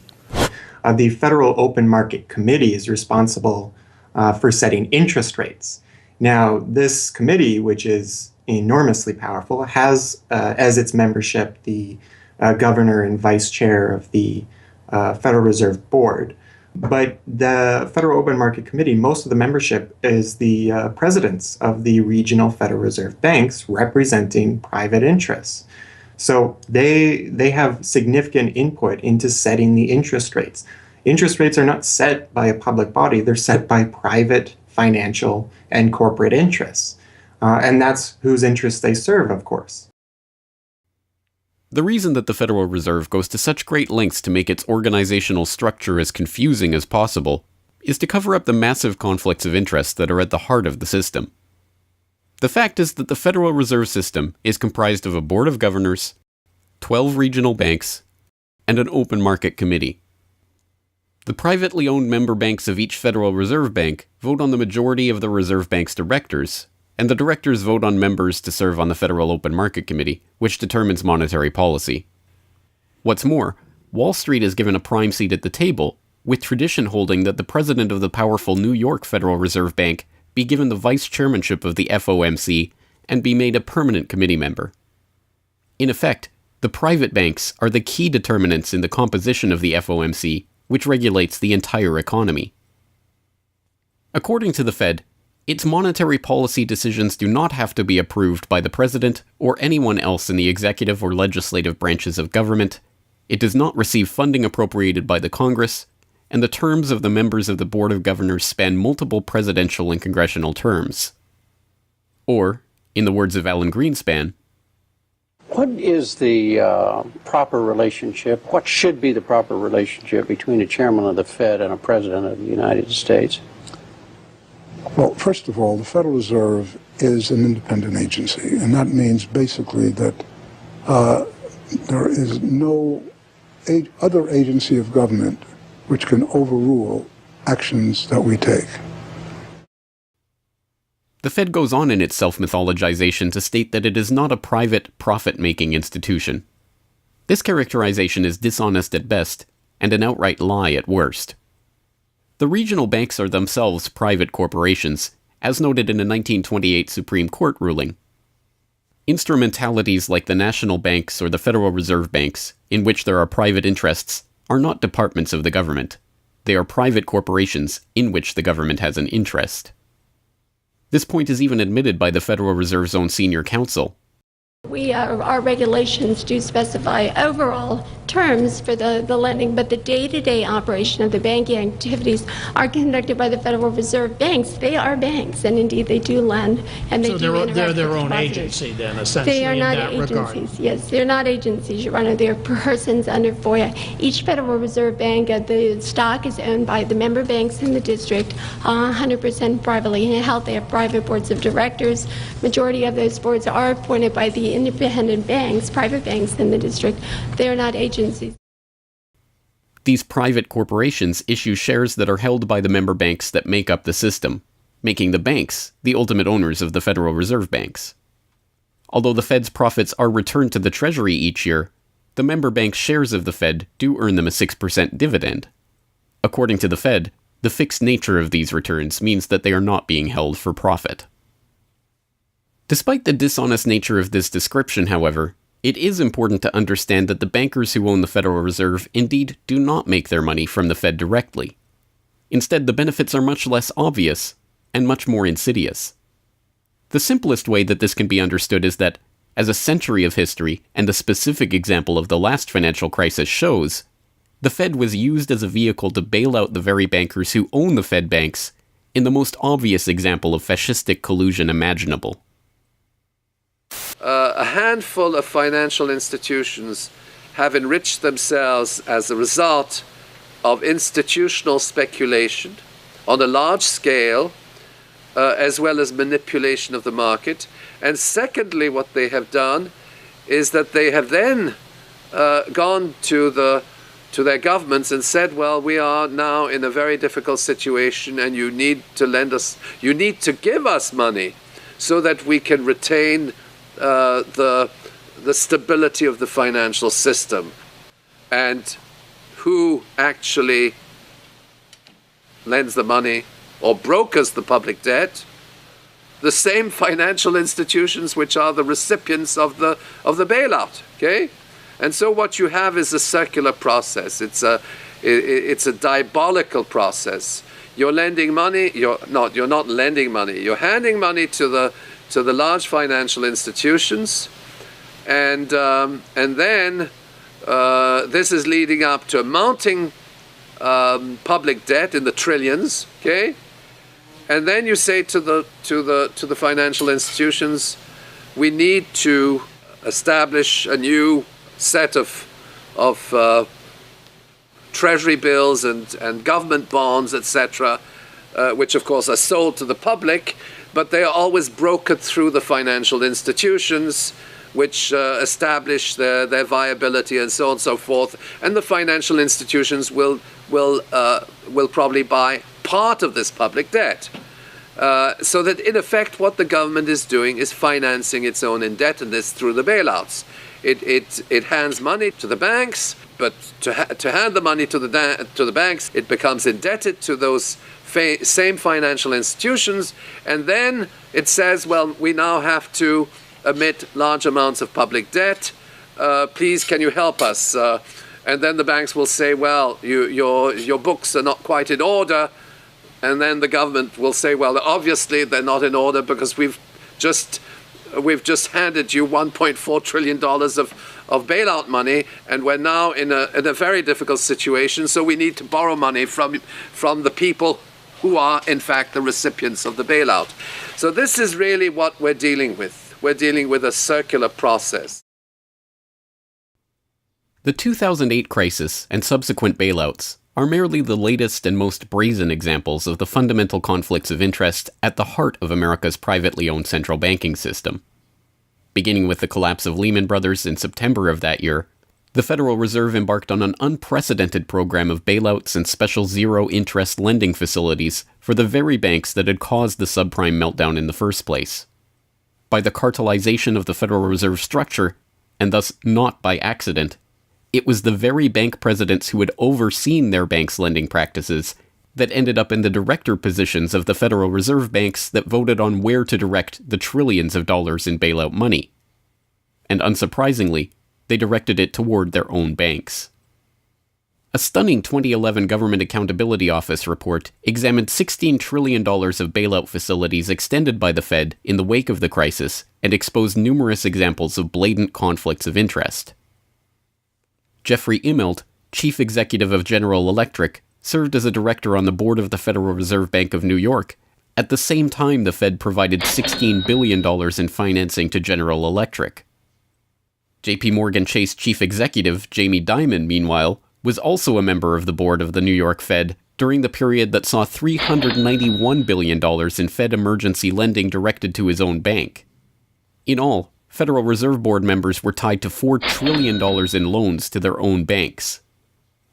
The Federal Open Market Committee is responsible for setting interest rates. Now, this committee, which is enormously powerful, has as its membership the governor and vice chair of the Federal Reserve Board. But the Federal Open Market Committee, most of the membership is the presidents of the regional Federal Reserve banks representing private interests. So they have significant input into setting the interest rates. Interest rates are not set by a public body, they're set by private financial and corporate interests. And that's whose interests they serve, of course. The reason that the Federal Reserve goes to such great lengths to make its organizational structure as confusing as possible is to cover up the massive conflicts of interest that are at the heart of the system. The fact is that the Federal Reserve System is comprised of a board of governors, 12 regional banks, and an open market committee. The privately owned member banks of each Federal Reserve Bank vote on the majority of the Reserve Bank's directors, and the directors vote on members to serve on the Federal Open Market Committee, which determines monetary policy. What's more, Wall Street is given a prime seat at the table, with tradition holding that the president of the powerful New York Federal Reserve Bank be given the vice chairmanship of the FOMC and be made a permanent committee member. In effect, the private banks are the key determinants in the composition of the FOMC, which regulates the entire economy. According to the Fed, its monetary policy decisions do not have to be approved by the president or anyone else in the executive or legislative branches of government. It does not receive funding appropriated by the Congress, and the terms of the members of the Board of Governors span multiple presidential and congressional terms. Or, in the words of Alan Greenspan, what is the proper relationship, what should be the proper relationship between a chairman of the Fed and a president of the United States? Well, first of all, the Federal Reserve is an independent agency, and that means basically that there is no other agency of government which can overrule actions that we take. The Fed goes on in its self-mythologization to state that it is not a private, profit-making institution. This characterization is dishonest at best, and an outright lie at worst. The regional banks are themselves private corporations, as noted in a 1928 Supreme Court ruling. Instrumentalities like the national banks or the Federal Reserve Banks, in which there are private interests, are not departments of the government. They are private corporations in which the government has an interest. This point is even admitted by the Federal Reserve's own senior counsel. Our regulations do specify overall terms for the lending, but the day-to-day operation of the banking activities are conducted by the Federal Reserve banks. They are banks, and indeed they do lend, and they do interact they're their with own depositors. agency then, essentially, They are not in that agencies. regard. Yes, they're not agencies, Your Honor. They're persons under FOIA. Each Federal Reserve Bank, the stock is owned by the member banks in the district, 100% privately held. They have private boards of directors. Majority of those boards are appointed by the independent banks, private banks in the district. They're not agencies. These private corporations issue shares that are held by the member banks that make up the system, making the banks the ultimate owners of the Federal Reserve Banks. Although the Fed's profits are returned to the Treasury each year, the member bank shares of the Fed do earn them a 6% dividend. According to the Fed, the fixed nature of these returns means that they are not being held for profit. Despite the dishonest nature of this description, however, it is important to understand that the bankers who own the Federal Reserve indeed do not make their money from the Fed directly. Instead, the benefits are much less obvious and much more insidious. The simplest way that this can be understood is that, as a century of history and a specific example of the last financial crisis shows, the Fed was used as a vehicle to bail out the very bankers who own the Fed banks in the most obvious example of fascistic collusion imaginable. A handful of financial institutions have enriched themselves as a result of institutional speculation on a large scale as well as manipulation of the market. And secondly, what they have done is that they have then gone to their governments and said, well, we are now in a very difficult situation and you need to give us money so that we can retain the stability of the financial system. And who actually lends the money or brokers the public debt? The same financial institutions which are the recipients of the bailout. Okay, and so what you have is a circular process. It's a diabolical process. You're lending money. You're not lending money. You're handing money to the large financial institutions, and then this is leading up to a mounting public debt in the trillions. Okay. And then you say to the financial institutions, we need to establish a new set of treasury bills and government bonds, etc., which of course are sold to the public, but they are always brokered through the financial institutions, which establish their viability and so on and so forth. And the financial institutions will probably buy part of this public debt. So that in effect what the government is doing is financing its own indebtedness through the bailouts. It hands money to the banks, but to hand the money to the banks, it becomes indebted to those same financial institutions, and then it says, well, we now have to emit large amounts of public debt. Please, can you help us? And then the banks will say, well, your books are not quite in order. And then the government will say, well, obviously they're not in order because we've just handed you $1.4 trillion of bailout money, and we're now in a very difficult situation, so we need to borrow money from the people who are, in fact, the recipients of the bailout. So this is really what we're dealing with. We're dealing with a circular process. The 2008 crisis and subsequent bailouts are merely the latest and most brazen examples of the fundamental conflicts of interest at the heart of America's privately owned central banking system. Beginning with the collapse of Lehman Brothers in September of that year, the Federal Reserve embarked on an unprecedented program of bailouts and special zero-interest lending facilities for the very banks that had caused the subprime meltdown in the first place. By the cartelization of the Federal Reserve structure, and thus not by accident, it was the very bank presidents who had overseen their banks' lending practices that ended up in the director positions of the Federal Reserve banks that voted on where to direct the trillions of dollars in bailout money. And unsurprisingly, they directed it toward their own banks. A stunning 2011 Government Accountability Office report examined $16 trillion of bailout facilities extended by the Fed in the wake of the crisis and exposed numerous examples of blatant conflicts of interest. Jeffrey Immelt, chief executive of General Electric, served as a director on the board of the Federal Reserve Bank of New York, at the same time the Fed provided $16 billion in financing to General Electric. JP Morgan Chase chief executive Jamie Dimon, meanwhile, was also a member of the board of the New York Fed during the period that saw $391 billion in Fed emergency lending directed to his own bank. In all, Federal Reserve Board members were tied to $4 trillion in loans to their own banks.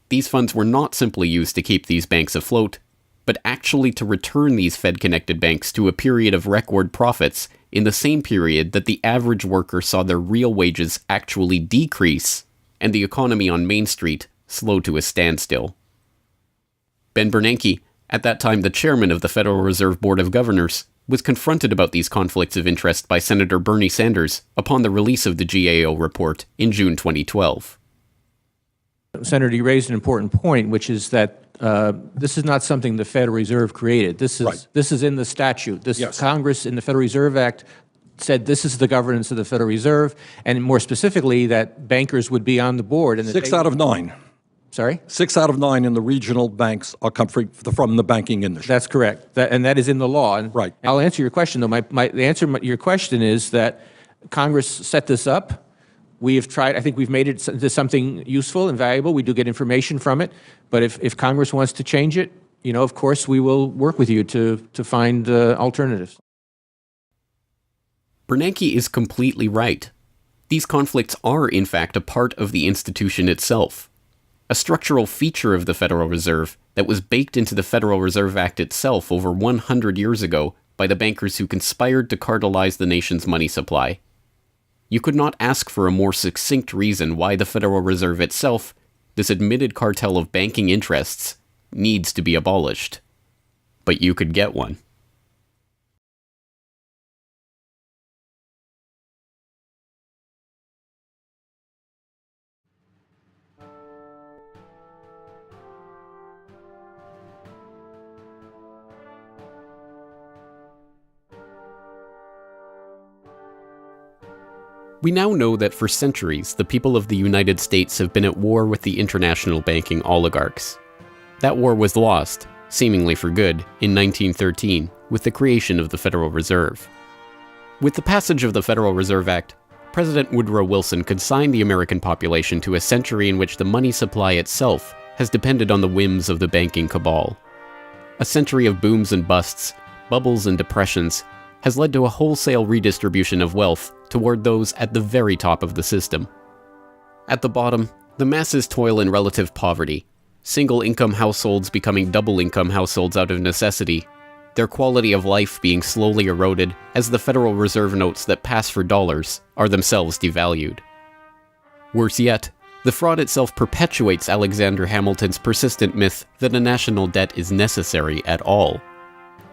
These funds were not simply used to keep these banks afloat, but actually to return these Fed-connected banks to a period of record profits in the same period that the average worker saw their real wages actually decrease and the economy on Main Street slow to a standstill. Ben Bernanke, at that time the chairman of the Federal Reserve Board of Governors, was confronted about these conflicts of interest by Senator Bernie Sanders upon the release of the GAO report in June 2012. Senator, you raised an important point, which is that this is not something the Federal Reserve created. This is in the statute. Congress in the Federal Reserve Act said this is the governance of the Federal Reserve, and more specifically that bankers would be on the board. And 6 out of 9. Sorry? 6 out of 9 in the regional banks are come from the banking industry. That's correct, and that is in the law. And right. I'll answer your question, though. The answer to your question is that Congress set this up. We have tried, I think we've made it into something useful and valuable. We do get information from it. But if Congress wants to change it, of course, we will work with you to find alternatives. Bernanke is completely right. These conflicts are, in fact, a part of the institution itself. A structural feature of the Federal Reserve that was baked into the Federal Reserve Act itself over 100 years ago by the bankers who conspired to cartelize the nation's money supply. You could not ask for a more succinct reason why the Federal Reserve itself, this admitted cartel of banking interests, needs to be abolished. But you could get one. We now know that for centuries, the people of the United States have been at war with the international banking oligarchs. That war was lost, seemingly for good, in 1913, with the creation of the Federal Reserve. With the passage of the Federal Reserve Act, President Woodrow Wilson consigned the American population to a century in which the money supply itself has depended on the whims of the banking cabal. A century of booms and busts, bubbles and depressions, has led to a wholesale redistribution of wealth toward those at the very top of the system. At the bottom, the masses toil in relative poverty, single-income households becoming double-income households out of necessity, their quality of life being slowly eroded as the Federal Reserve notes that pass for dollars are themselves devalued. Worse yet, the fraud itself perpetuates Alexander Hamilton's persistent myth that a national debt is necessary at all.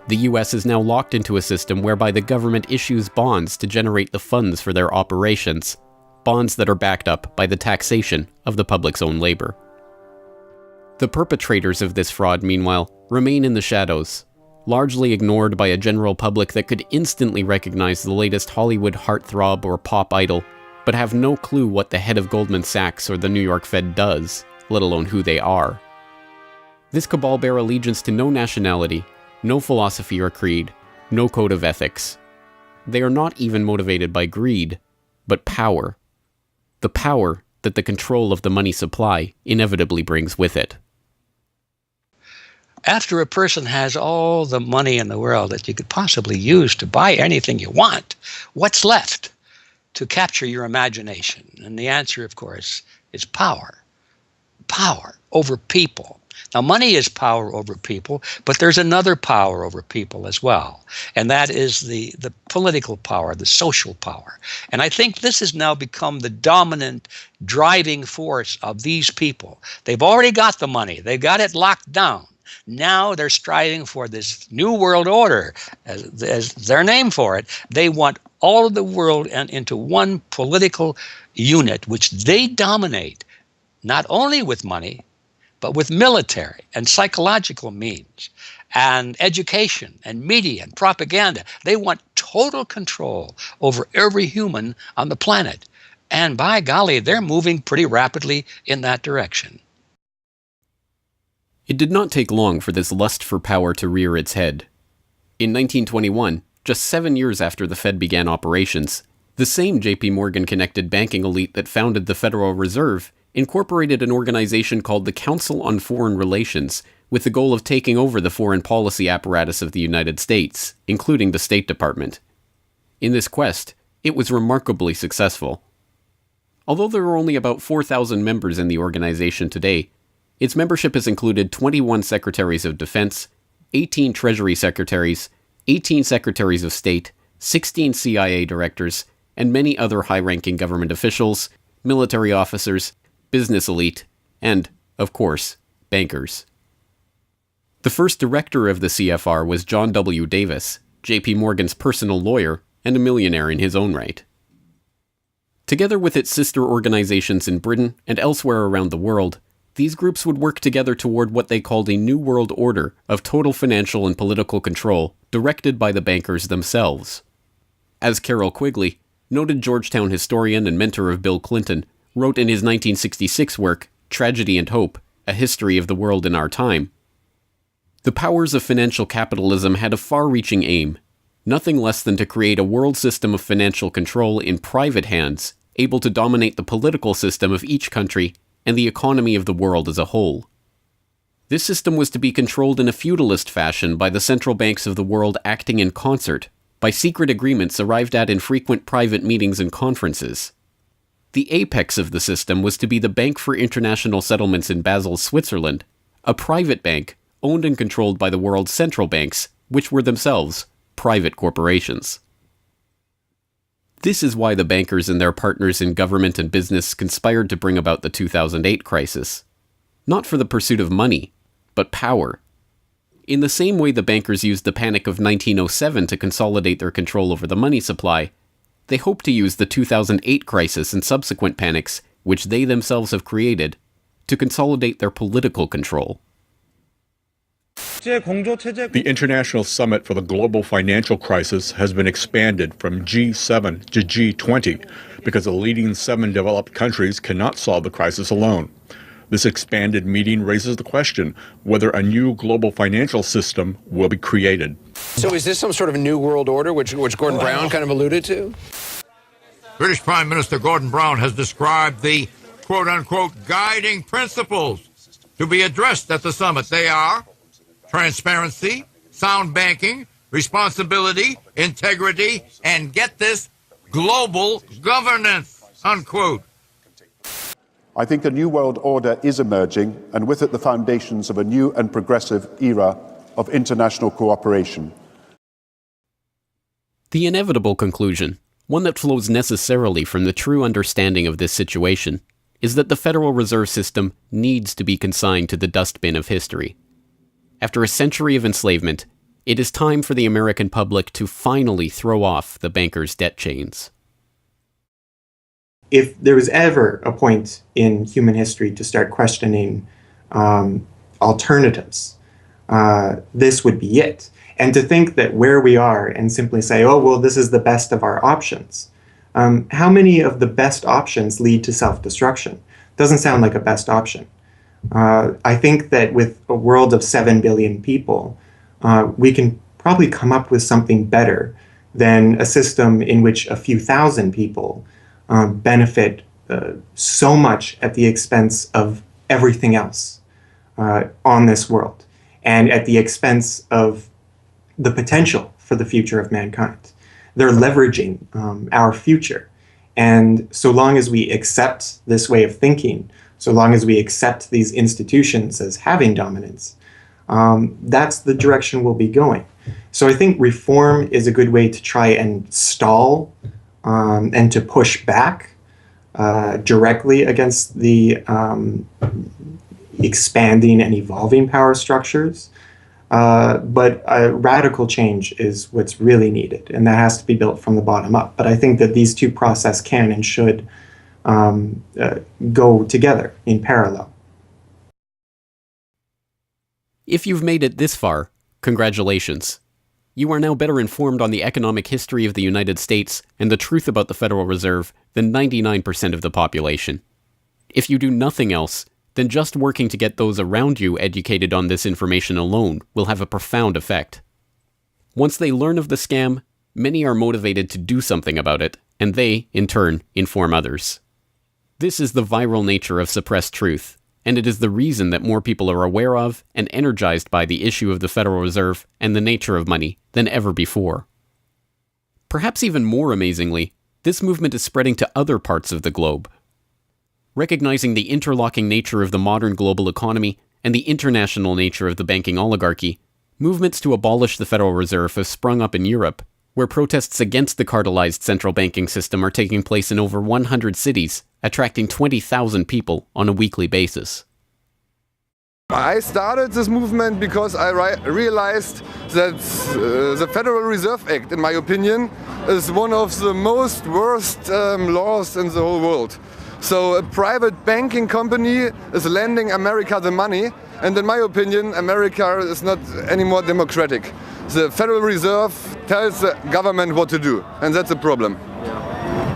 The US is now locked into a system whereby the government issues bonds to generate the funds for their operations, bonds that are backed up by the taxation of the public's own labor. The perpetrators of this fraud, meanwhile, remain in the shadows, largely ignored by a general public that could instantly recognize the latest Hollywood heartthrob or pop idol, but have no clue what the head of Goldman Sachs or the New York Fed does, let alone who they are. This cabal bear allegiance to no nationality, no philosophy or creed, no code of ethics. They are not even motivated by greed, but power. The power that the control of the money supply inevitably brings with it. After a person has all the money in the world that you could possibly use to buy anything you want, what's left to capture your imagination? And the answer, of course, is power. Power over people. Now, money is power over people, but there's another power over people as well, and that is the political power, the social power. And I think this has now become the dominant driving force of these people. They've already got the money. They've got it locked down. Now they're striving for this new world order, as their name for it. They want all of the world into one political unit, which they dominate, not only with money, but with military and psychological means and education and media and propaganda. They want total control over every human on the planet. And by golly, they're moving pretty rapidly in that direction. It did not take long for this lust for power to rear its head. In 1921, just 7 years after the Fed began operations, the same J.P. Morgan-connected banking elite that founded the Federal Reserve incorporated an organization called the Council on Foreign Relations with the goal of taking over the foreign policy apparatus of the United States, including the State Department. In this quest, it was remarkably successful. Although there are only about 4,000 members in the organization today, its membership has included 21 Secretaries of Defense, 18 Treasury Secretaries, 18 Secretaries of State, 16 CIA directors, and many other high-ranking government officials, military officers, business elite, and, of course, bankers. The first director of the CFR was John W. Davis, J.P. Morgan's personal lawyer and a millionaire in his own right. Together with its sister organizations in Britain and elsewhere around the world, these groups would work together toward what they called a new world order of total financial and political control directed by the bankers themselves. As Carroll Quigley, noted Georgetown historian and mentor of Bill Clinton, wrote in his 1966 work, Tragedy and Hope, A History of the World in Our Time, the powers of financial capitalism had a far-reaching aim, nothing less than to create a world system of financial control in private hands, able to dominate the political system of each country and the economy of the world as a whole. This system was to be controlled in a feudalist fashion by the central banks of the world acting in concert, by secret agreements arrived at in frequent private meetings and conferences. The apex of the system was to be the Bank for International Settlements in Basel, Switzerland, a private bank owned and controlled by the world's central banks, which were themselves private corporations. This is why the bankers and their partners in government and business conspired to bring about the 2008 crisis. Not for the pursuit of money, but power. In the same way the bankers used the panic of 1907 to consolidate their control over the money supply, they hope to use the 2008 crisis and subsequent panics, which they themselves have created, to consolidate their political control. The International Summit for the Global Financial Crisis has been expanded from G7 to G20 because the leading 7 developed countries cannot solve the crisis alone. This expanded meeting raises the question whether a new global financial system will be created. So is this some sort of a new world order, which Gordon Brown kind of alluded to? British Prime Minister Gordon Brown has described the quote-unquote guiding principles to be addressed at the summit. They are transparency, sound banking, responsibility, integrity, and get this, global governance, unquote. I think a new world order is emerging, and with it the foundations of a new and progressive era of international cooperation. The inevitable conclusion, one that flows necessarily from the true understanding of this situation, is that the Federal Reserve System needs to be consigned to the dustbin of history. After a century of enslavement, it is time for the American public to finally throw off the bankers' debt chains. If there was ever a point in human history to start questioning alternatives, this would be it. And to think that where we are and simply say, oh, well, this is the best of our options. How many of the best options lead to self-destruction? Doesn't sound like a best option. I think that with a world of 7 billion people, we can probably come up with something better than a system in which a few thousand people benefit so much at the expense of everything else on this world, and at the expense of the potential for the future of mankind. They're leveraging our future. And so long as we accept this way of thinking, so long as we accept these institutions as having dominance, that's the direction we'll be going. So I think reform is a good way to try and stall and to push back directly against the expanding and evolving power structures. But a radical change is what's really needed, and that has to be built from the bottom up. But I think that these two processes can and should go together in parallel. If you've made it this far, congratulations. You are now better informed on the economic history of the United States and the truth about the Federal Reserve than 99% of the population. If you do nothing else, then just working to get those around you educated on this information alone will have a profound effect. Once they learn of the scam, many are motivated to do something about it, and they, in turn, inform others. This is the viral nature of suppressed truth, and it is the reason that more people are aware of and energized by the issue of the Federal Reserve and the nature of money than ever before. Perhaps even more amazingly, this movement is spreading to other parts of the globe. Recognizing the interlocking nature of the modern global economy and the international nature of the banking oligarchy, movements to abolish the Federal Reserve have sprung up in Europe, where protests against the cartelized central banking system are taking place in over 100 cities, attracting 20,000 people on a weekly basis. I started this movement because I realized that the Federal Reserve Act, in my opinion, is one of the most worst laws in the whole world. So a private banking company is lending America the money, and in my opinion, America is not any more democratic. The Federal Reserve tells the government what to do, and that's a problem.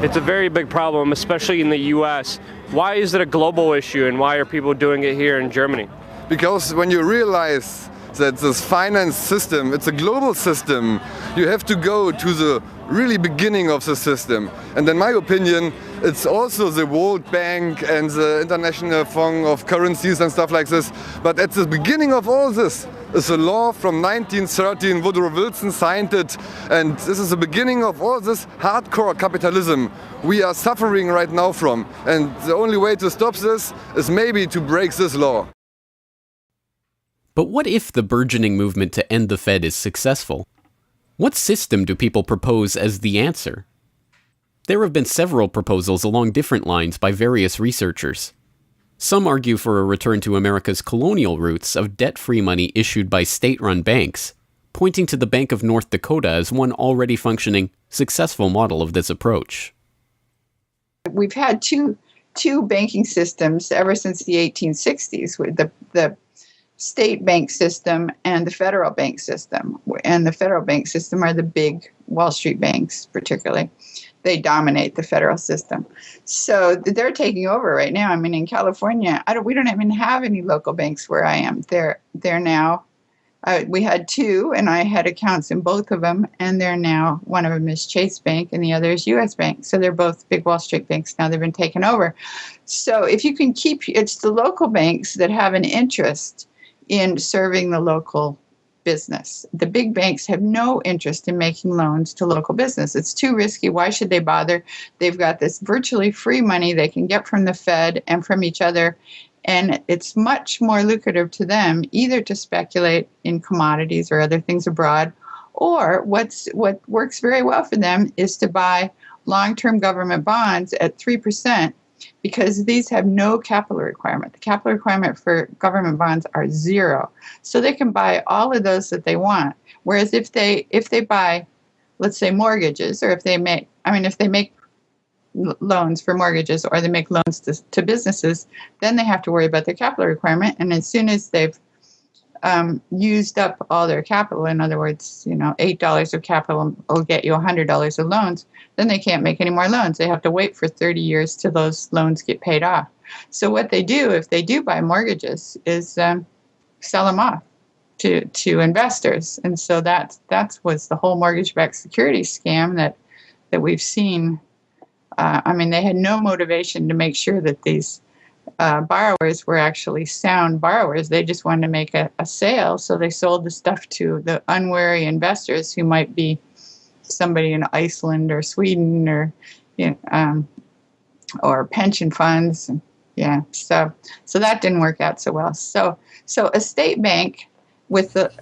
It's a very big problem, especially in the US. Why is it a global issue, and why are people doing it here in Germany? Because when you realize that this finance system, it's a global system, you have to go to the really beginning of the system. And in my opinion, it's also the World Bank and the International Fund of Currencies and stuff like this. But at the beginning of all this is a law from 1913. Woodrow Wilson signed it. And this is the beginning of all this hardcore capitalism we are suffering right now from. And the only way to stop this is maybe to break this law. But what if the burgeoning movement to end the Fed is successful? What system do people propose as the answer? There have been several proposals along different lines by various researchers. Some argue for a return to America's colonial roots of debt-free money issued by state-run banks, pointing to the Bank of North Dakota as one already functioning, successful model of this approach. We've had two banking systems ever since the 1860s, with the state bank system and the federal bank system. And the federal bank system are the big Wall Street banks, particularly. They dominate the federal system. So they're taking over right now. I mean, in California, we don't even have any local banks where I am. They're now, we had two, and I had accounts in both of them, and they're now, one of them is Chase Bank, and the other is U.S. Bank. So they're both big Wall Street banks now. They've been taken over. So if you can keep, it's the local banks that have an interest in serving the local business. The big banks have no interest in making loans to local business. It's too risky. Why should they bother? They've got this virtually free money they can get from the Fed and from each other, and it's much more lucrative to them either to speculate in commodities or other things abroad, or what works very well for them is to buy long-term government bonds at 3%, because these have no capital requirement. The capital requirement for government bonds are zero. So they can buy all of those that they want. Whereas if they buy, let's say, mortgages, or if they make loans for mortgages, or they make loans to businesses, then they have to worry about their capital requirement. And as soon as they've used up all their capital, in other words, $8 of capital will get you $100 of loans, then they can't make any more loans. They have to wait for 30 years till those loans get paid off. So what they do, if they do buy mortgages, is sell them off to investors. And so that was the whole mortgage-backed securities scam that we've seen. They had no motivation to make sure that these borrowers were actually sound borrowers. They just wanted to make a sale, so they sold the stuff to the unwary investors who might be somebody in Iceland or Sweden or pension funds. Yeah, so that didn't work out so well. So a state bank with the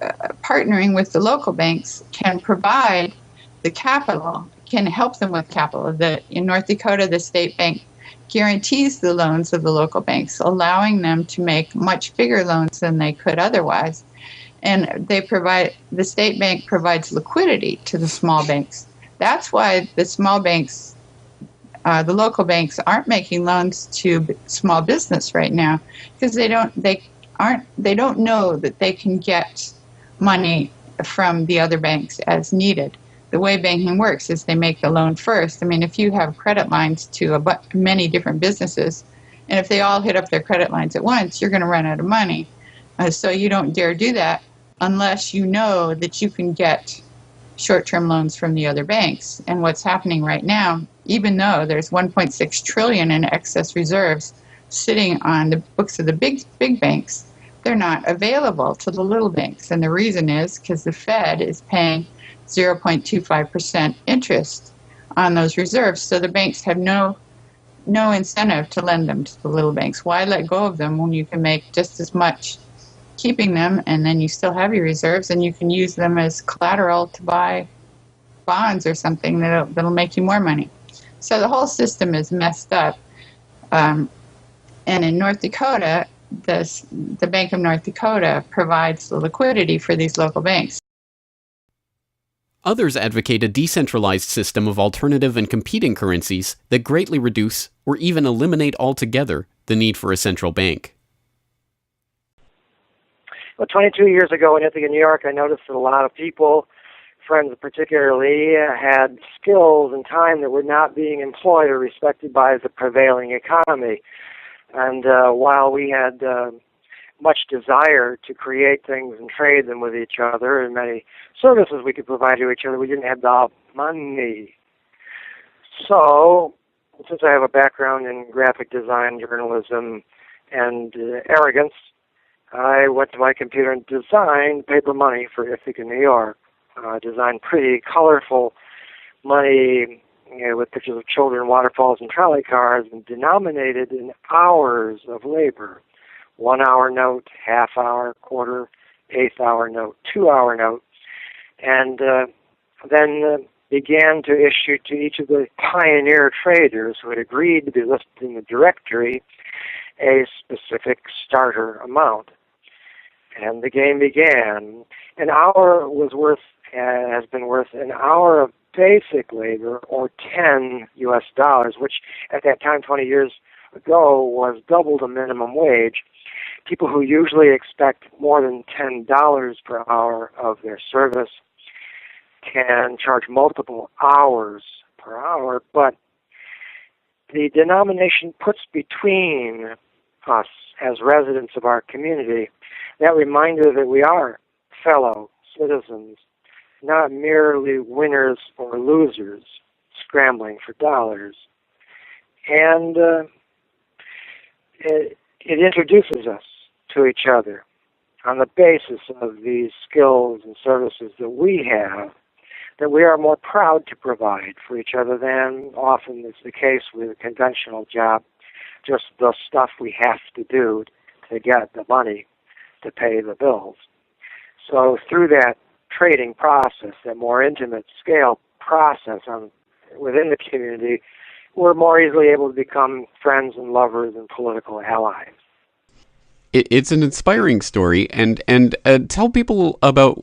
partnering with the local banks can provide the capital, can help them with capital. In North Dakota, the state bank guarantees the loans of the local banks, allowing them to make much bigger loans than they could otherwise. And the state bank provides liquidity to the small banks. That's why the small banks, the local banks, aren't making loans to small business right now, because they don't know that they can get money from the other banks as needed. The way banking works is they make the loan first. I mean, if you have credit lines to many different businesses, and if they all hit up their credit lines at once, you're going to run out of money. So you don't dare do that unless you know that you can get short-term loans from the other banks. And what's happening right now, even though there's $1.6 trillion in excess reserves sitting on the books of the big banks, they're not available to the little banks. And the reason is because the Fed is paying 0.25% interest on those reserves. So the banks have no incentive to lend them to the little banks. Why let go of them when you can make just as much keeping them, and then you still have your reserves, and you can use them as collateral to buy bonds or something that'll make you more money. So the whole system is messed up. And in North Dakota, the Bank of North Dakota provides the liquidity for these local banks. Others advocate a decentralized system of alternative and competing currencies that greatly reduce or even eliminate altogether the need for a central bank. Well, 22 years ago in Ithaca, New York, I noticed that a lot of people, friends particularly, had skills and time that were not being employed or respected by the prevailing economy. And while we had much desire to create things and trade them with each other, and many services we could provide to each other. We didn't have the money. So, since I have a background in graphic design, journalism, and arrogance, I went to my computer and designed paper money for Ithaca, New York. Designed pretty colorful money, with pictures of children, waterfalls, and trolley cars, and denominated in hours of labor. 1 hour note, half hour, quarter, eighth hour note, 2 hour note, and then began to issue to each of the pioneer traders who had agreed to be listed in the directory a specific starter amount. And the game began. An hour has been worth an hour of basic labor, or $10 US, which at that time, 20 years ago, was double the minimum wage. People who usually expect more than $10 per hour of their service can charge multiple hours per hour, but the denomination puts between us as residents of our community that reminder that we are fellow citizens, not merely winners or losers scrambling for dollars. And it introduces us to each other on the basis of these skills and services that we have, that we are more proud to provide for each other than often is the case with a conventional job, just the stuff we have to do to get the money to pay the bills. So through that trading process, that more intimate scale process within the community, we're more easily able to become friends and lovers and political allies. It's an inspiring story, and tell people about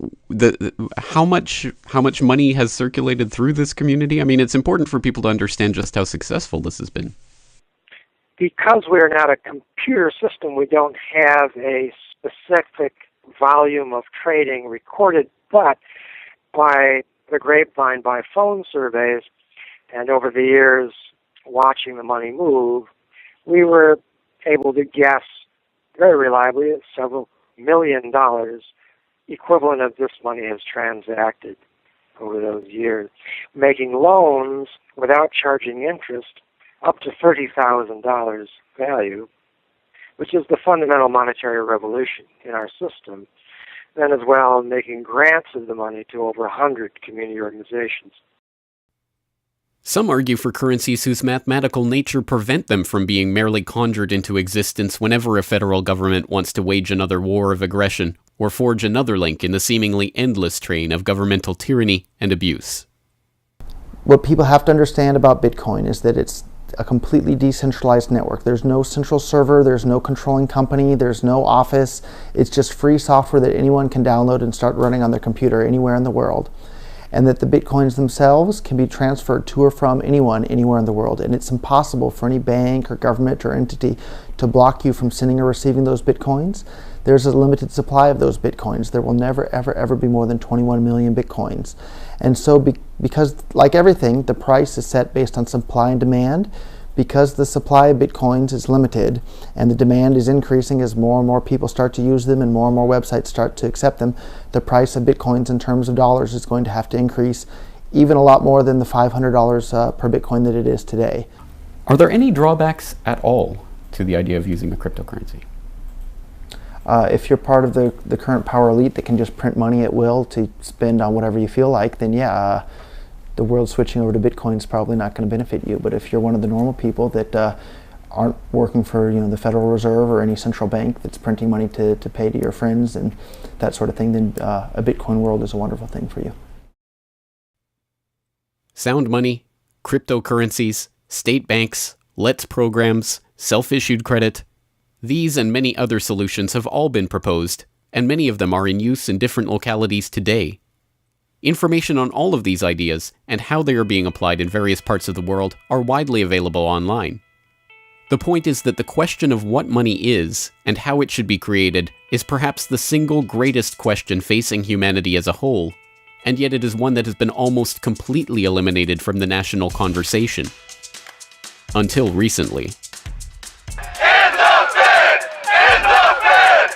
how much money has circulated through this community. I mean, it's important for people to understand just how successful this has been. Because we're not a computer system, we don't have a specific volume of trading recorded, but by the grapevine, by phone surveys, and over the years watching the money move, we were able to guess very reliably at several $1 million equivalent of this money has transacted over those years, making loans without charging interest up to $30,000 value, which is the fundamental monetary revolution in our system. Then as well, making grants of the money to over 100 community organizations. Some argue for currencies whose mathematical nature prevent them from being merely conjured into existence whenever a federal government wants to wage another war of aggression or forge another link in the seemingly endless train of governmental tyranny and abuse. What people have to understand about Bitcoin is that it's a completely decentralized network. There's no central server, there's no controlling company, there's no office. It's just free software that anyone can download and start running on their computer anywhere in the world. And that the Bitcoins themselves can be transferred to or from anyone, anywhere in the world. And it's impossible for any bank or government or entity to block you from sending or receiving those Bitcoins. There's a limited supply of those Bitcoins. There will never, ever, ever be more than 21 million Bitcoins. And so because, like everything, the price is set based on supply and demand, because the supply of Bitcoins is limited and the demand is increasing as more and more people start to use them and more websites start to accept them, the price of Bitcoins in terms of dollars is going to have to increase even a lot more than the $500 per Bitcoin that it is today. Are there any drawbacks at all to the idea of using a cryptocurrency? If you're part of the current power elite that can just print money at will to spend on whatever you feel like, then yeah, the world switching over to Bitcoin is probably not going to benefit you. But if you're one of the normal people that aren't working for the Federal Reserve or any central bank that's printing money to pay to your friends and that sort of thing, then a Bitcoin world is a wonderful thing for you. Sound money, cryptocurrencies, state banks, LETS programs, self-issued credit. These and many other solutions have all been proposed, and many of them are in use in different localities today. Information on all of these ideas and how they are being applied in various parts of the world are widely available online. The point is that the question of what money is and how it should be created is perhaps the single greatest question facing humanity as a whole, and yet it is one that has been almost completely eliminated from the national conversation. Until recently. End the Fed! End the Fed!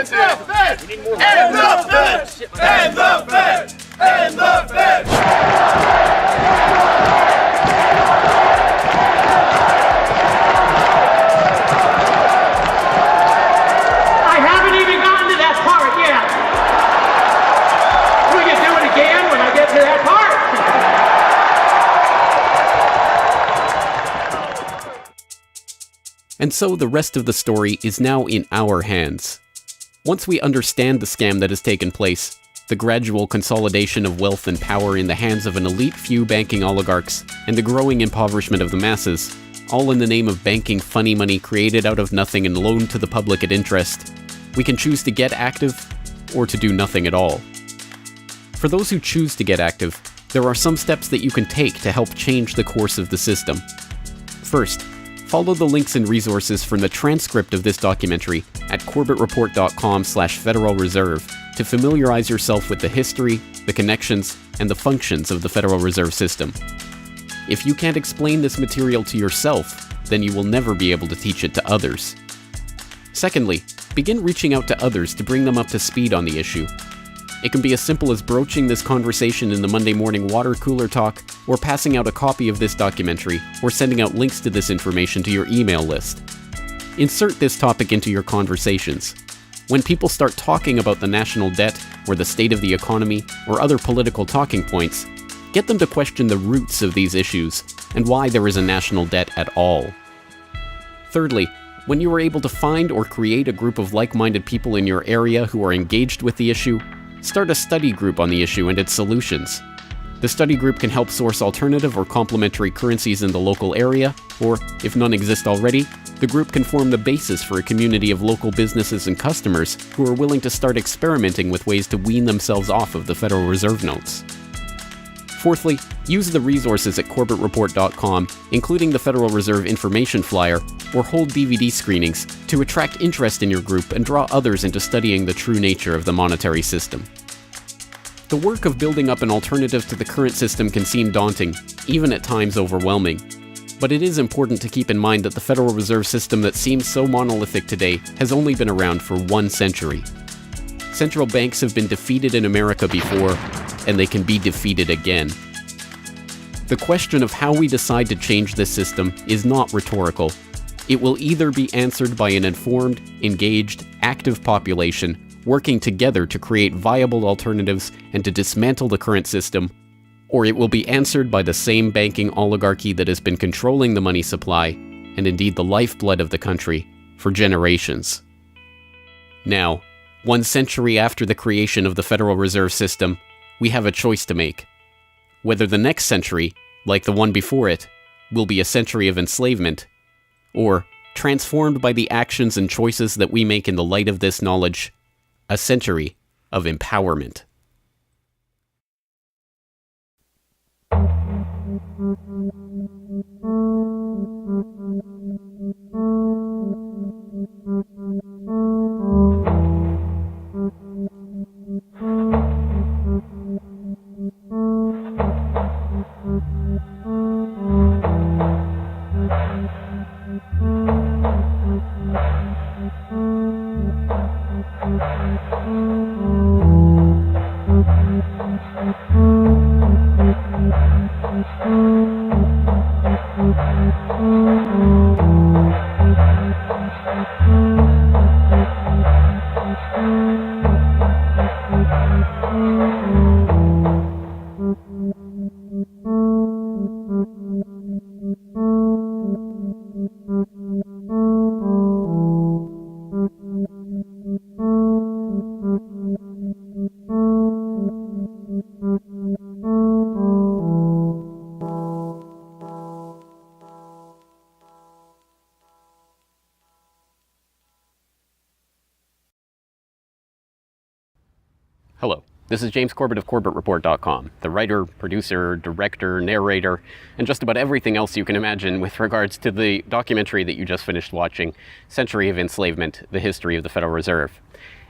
And the Fed! And the Fed! And the Fed! And the Fed! I haven't even gotten to that part yet. Will you do it again when I get to that part? And so the rest of the story is now in our hands. Once we understand the scam that has taken place, the gradual consolidation of wealth and power in the hands of an elite few banking oligarchs, and the growing impoverishment of the masses, all in the name of banking funny money created out of nothing and loaned to the public at interest, we can choose to get active or to do nothing at all. For those who choose to get active, there are some steps that you can take to help change the course of the system. First, follow the links and resources from the transcript of this documentary at corbettreport.com/Federal Reserve to familiarize yourself with the history, the connections, and the functions of the Federal Reserve System. If you can't explain this material to yourself, then you will never be able to teach it to others. Secondly, begin reaching out to others to bring them up to speed on the issue. It can be as simple as broaching this conversation in the Monday morning water cooler talk, or passing out a copy of this documentary, or sending out links to this information to your email list. Insert this topic into your conversations. When people start talking about the national debt, or the state of the economy, or other political talking points, get them to question the roots of these issues, and why there is a national debt at all. Thirdly, when you are able to find or create a group of like-minded people in your area who are engaged with the issue, start a study group on the issue and its solutions. The study group can help source alternative or complementary currencies in the local area, or, if none exist already, the group can form the basis for a community of local businesses and customers who are willing to start experimenting with ways to wean themselves off of the Federal Reserve notes. Fourthly, use the resources at corbettreport.com, including the Federal Reserve information flyer, or hold DVD screenings, to attract interest in your group and draw others into studying the true nature of the monetary system. The work of building up an alternative to the current system can seem daunting, even at times overwhelming. But it is important to keep in mind that the Federal Reserve System that seems so monolithic today has only been around for 1 century. Central banks have been defeated in America before, and they can be defeated again. The question of how we decide to change this system is not rhetorical. It will either be answered by an informed, engaged, active population working together to create viable alternatives and to dismantle the current system, or it will be answered by the same banking oligarchy that has been controlling the money supply, and indeed the lifeblood of the country, for generations. Now, 1 century after the creation of the Federal Reserve System, we have a choice to make. Whether the next century, like the one before it, will be a century of enslavement, or, transformed by the actions and choices that we make in the light of this knowledge, a century of empowerment. Hello, this is James Corbett of CorbettReport.com, the writer, producer, director, narrator, and just about everything else you can imagine with regards to the documentary that you just finished watching, Century of Enslavement, The History of the Federal Reserve.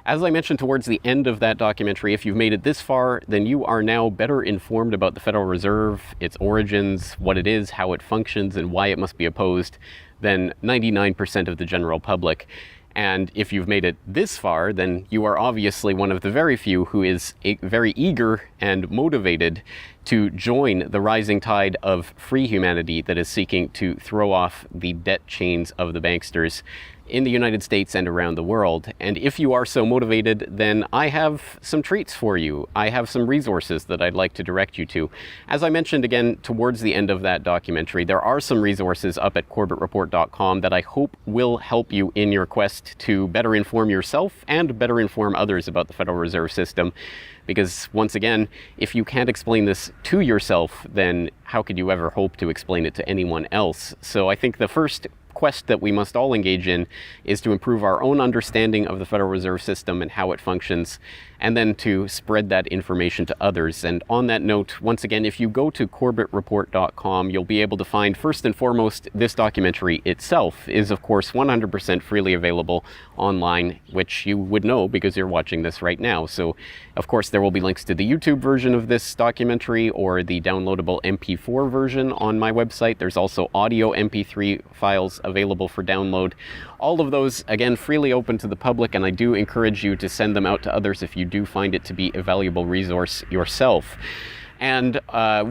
As I mentioned towards the end of that documentary, if you've made it this far, then you are now better informed about the Federal Reserve, its origins, what it is, how it functions, and why it must be opposed than 99% of the general public. And if you've made it this far, then you are obviously one of the very few who is very eager and motivated to join the rising tide of free humanity that is seeking to throw off the debt chains of the banksters in the United States and around the world. And if you are so motivated, then I have some treats for you. I have some resources that I'd like to direct you to. As I mentioned again towards the end of that documentary, there are some resources up at CorbettReport.com that I hope will help you in your quest to better inform yourself and better inform others about the Federal Reserve System. Because once again, if you can't explain this to yourself, then how could you ever hope to explain it to anyone else? So I think the first quest that we must all engage in is to improve our own understanding of the Federal Reserve System and how it functions, and then to spread that information to others. And on that note, once again, if you go to CorbettReport.com, you'll be able to find, first and foremost, this documentary itself is, of course, 100% freely available online, which you would know because you're watching this right now. So, of course, there will be links to the YouTube version of this documentary or the downloadable MP4 version on my website. There's also audio MP3 files available for download. All of those, again, freely open to the public, and I do encourage you to send them out to others if you do find it to be a valuable resource yourself. And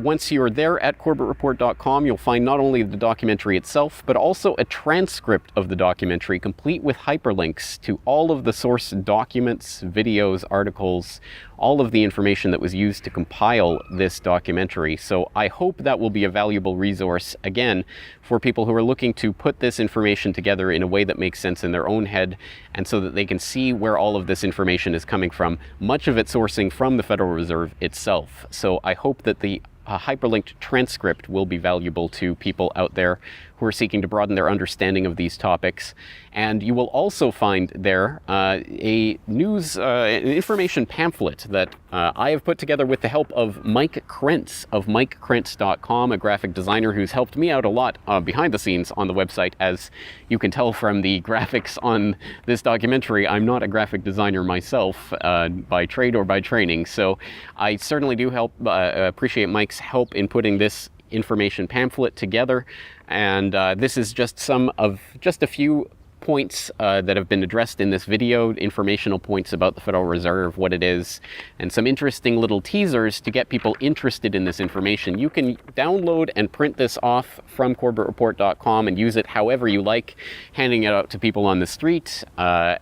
once you're there at CorbettReport.com, you'll find not only the documentary itself, but also a transcript of the documentary, complete with hyperlinks to all of the source documents, videos, articles, all of the information that was used to compile this documentary. So I hope that will be a valuable resource, again, for people who are looking to put this information together in a way that makes sense in their own head, and so that they can see where all of this information is coming from, much of it sourcing from the Federal Reserve itself. So I hope that the hyperlinked transcript will be valuable to people out there who are seeking to broaden their understanding of these topics. And you will also find there a news information pamphlet that I have put together with the help of Mike Krentz of MikeKrentz.com, a graphic designer who's helped me out a lot behind the scenes on the website. As you can tell from the graphics on this documentary, I'm not a graphic designer myself by trade or by training. So I certainly do appreciate Mike's help in putting this information pamphlet together. And this is just a few points that have been addressed in this video, informational points about the Federal Reserve, what it is, and some interesting little teasers to get people interested in this information. You can download and print this off from CorbettReport.com and use it however you like, handing it out to people on the street,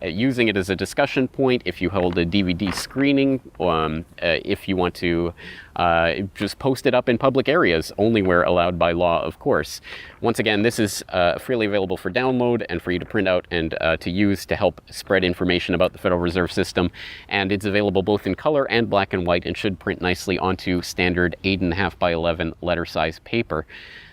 using it as a discussion point if you hold a DVD screening, if you want to just post it up in public areas, only where allowed by law, of course. Once again, this is freely available for download and for you to print out and to use to help spread information about the Federal Reserve System. And it's available both in color and black and white and should print nicely onto standard 8.5 by 11 letter size paper.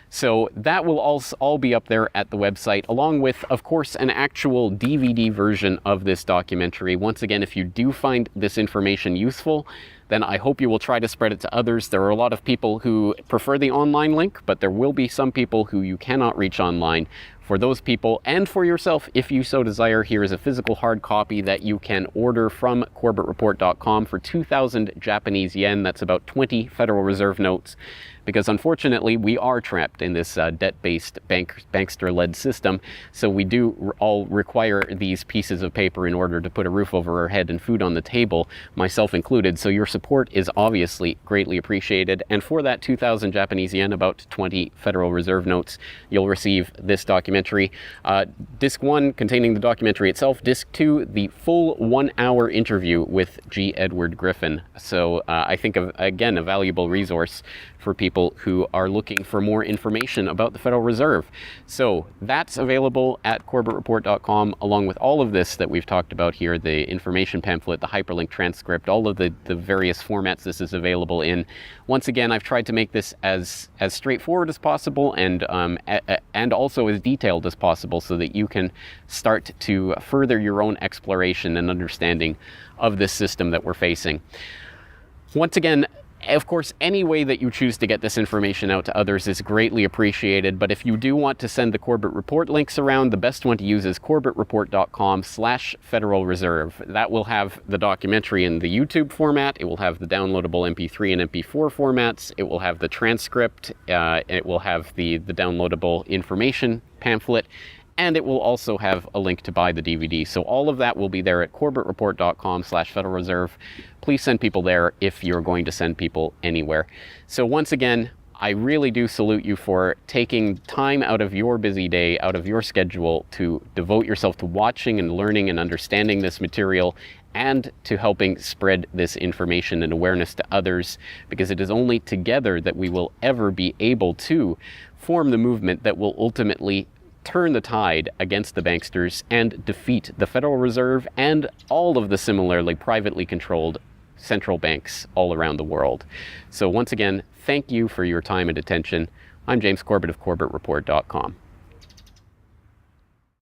So that will all be up there at the website, along with, of course, an actual DVD version of this documentary. Once again, if you do find this information useful, then I hope you will try to spread it to others. There are a lot of people who prefer the online link, but there will be some people who you cannot reach online. For those people, and for yourself, if you so desire, here is a physical hard copy that you can order from CorbettReport.com for 2,000 Japanese yen. That's about 20 Federal Reserve notes. Because unfortunately, we are trapped in this debt-based bankster-led system. So we do all require these pieces of paper in order to put a roof over our head and food on the table, myself included. So your support is obviously greatly appreciated. And for that 2,000 Japanese yen, about 20 Federal Reserve notes, you'll receive this documentary. Disc 1 containing the documentary itself. Disc 2, the full 1-hour interview with G. Edward Griffin. So I think, again, a valuable resource for people who are looking for more information about the Federal Reserve. So that's available at CorbettReport.com, along with all of this that we've talked about here, the information pamphlet, the hyperlink transcript, all of the various formats this is available in. Once again, I've tried to make this as straightforward as possible and also as detailed as possible so that you can start to further your own exploration and understanding of this system that we're facing. Once again, of course, any way that you choose to get this information out to others is greatly appreciated, but if you do want to send the Corbett Report links around, the best one to use is CorbettReport.com/Federal Reserve. That will have the documentary in the YouTube format, it will have the downloadable MP3 and MP4 formats, it will have the transcript, it will have the downloadable information pamphlet, and it will also have a link to buy the DVD. So all of that will be there at corbettreport.com/Federal Reserve. Please send people there if you're going to send people anywhere. So once again, I really do salute you for taking time out of your busy day, out of your schedule, to devote yourself to watching and learning and understanding this material, and to helping spread this information and awareness to others, because it is only together that we will ever be able to form the movement that will ultimately turn the tide against the banksters and defeat the Federal Reserve and all of the similarly privately controlled central banks all around the world. So once again, thank you for your time and attention. I'm James Corbett of CorbettReport.com.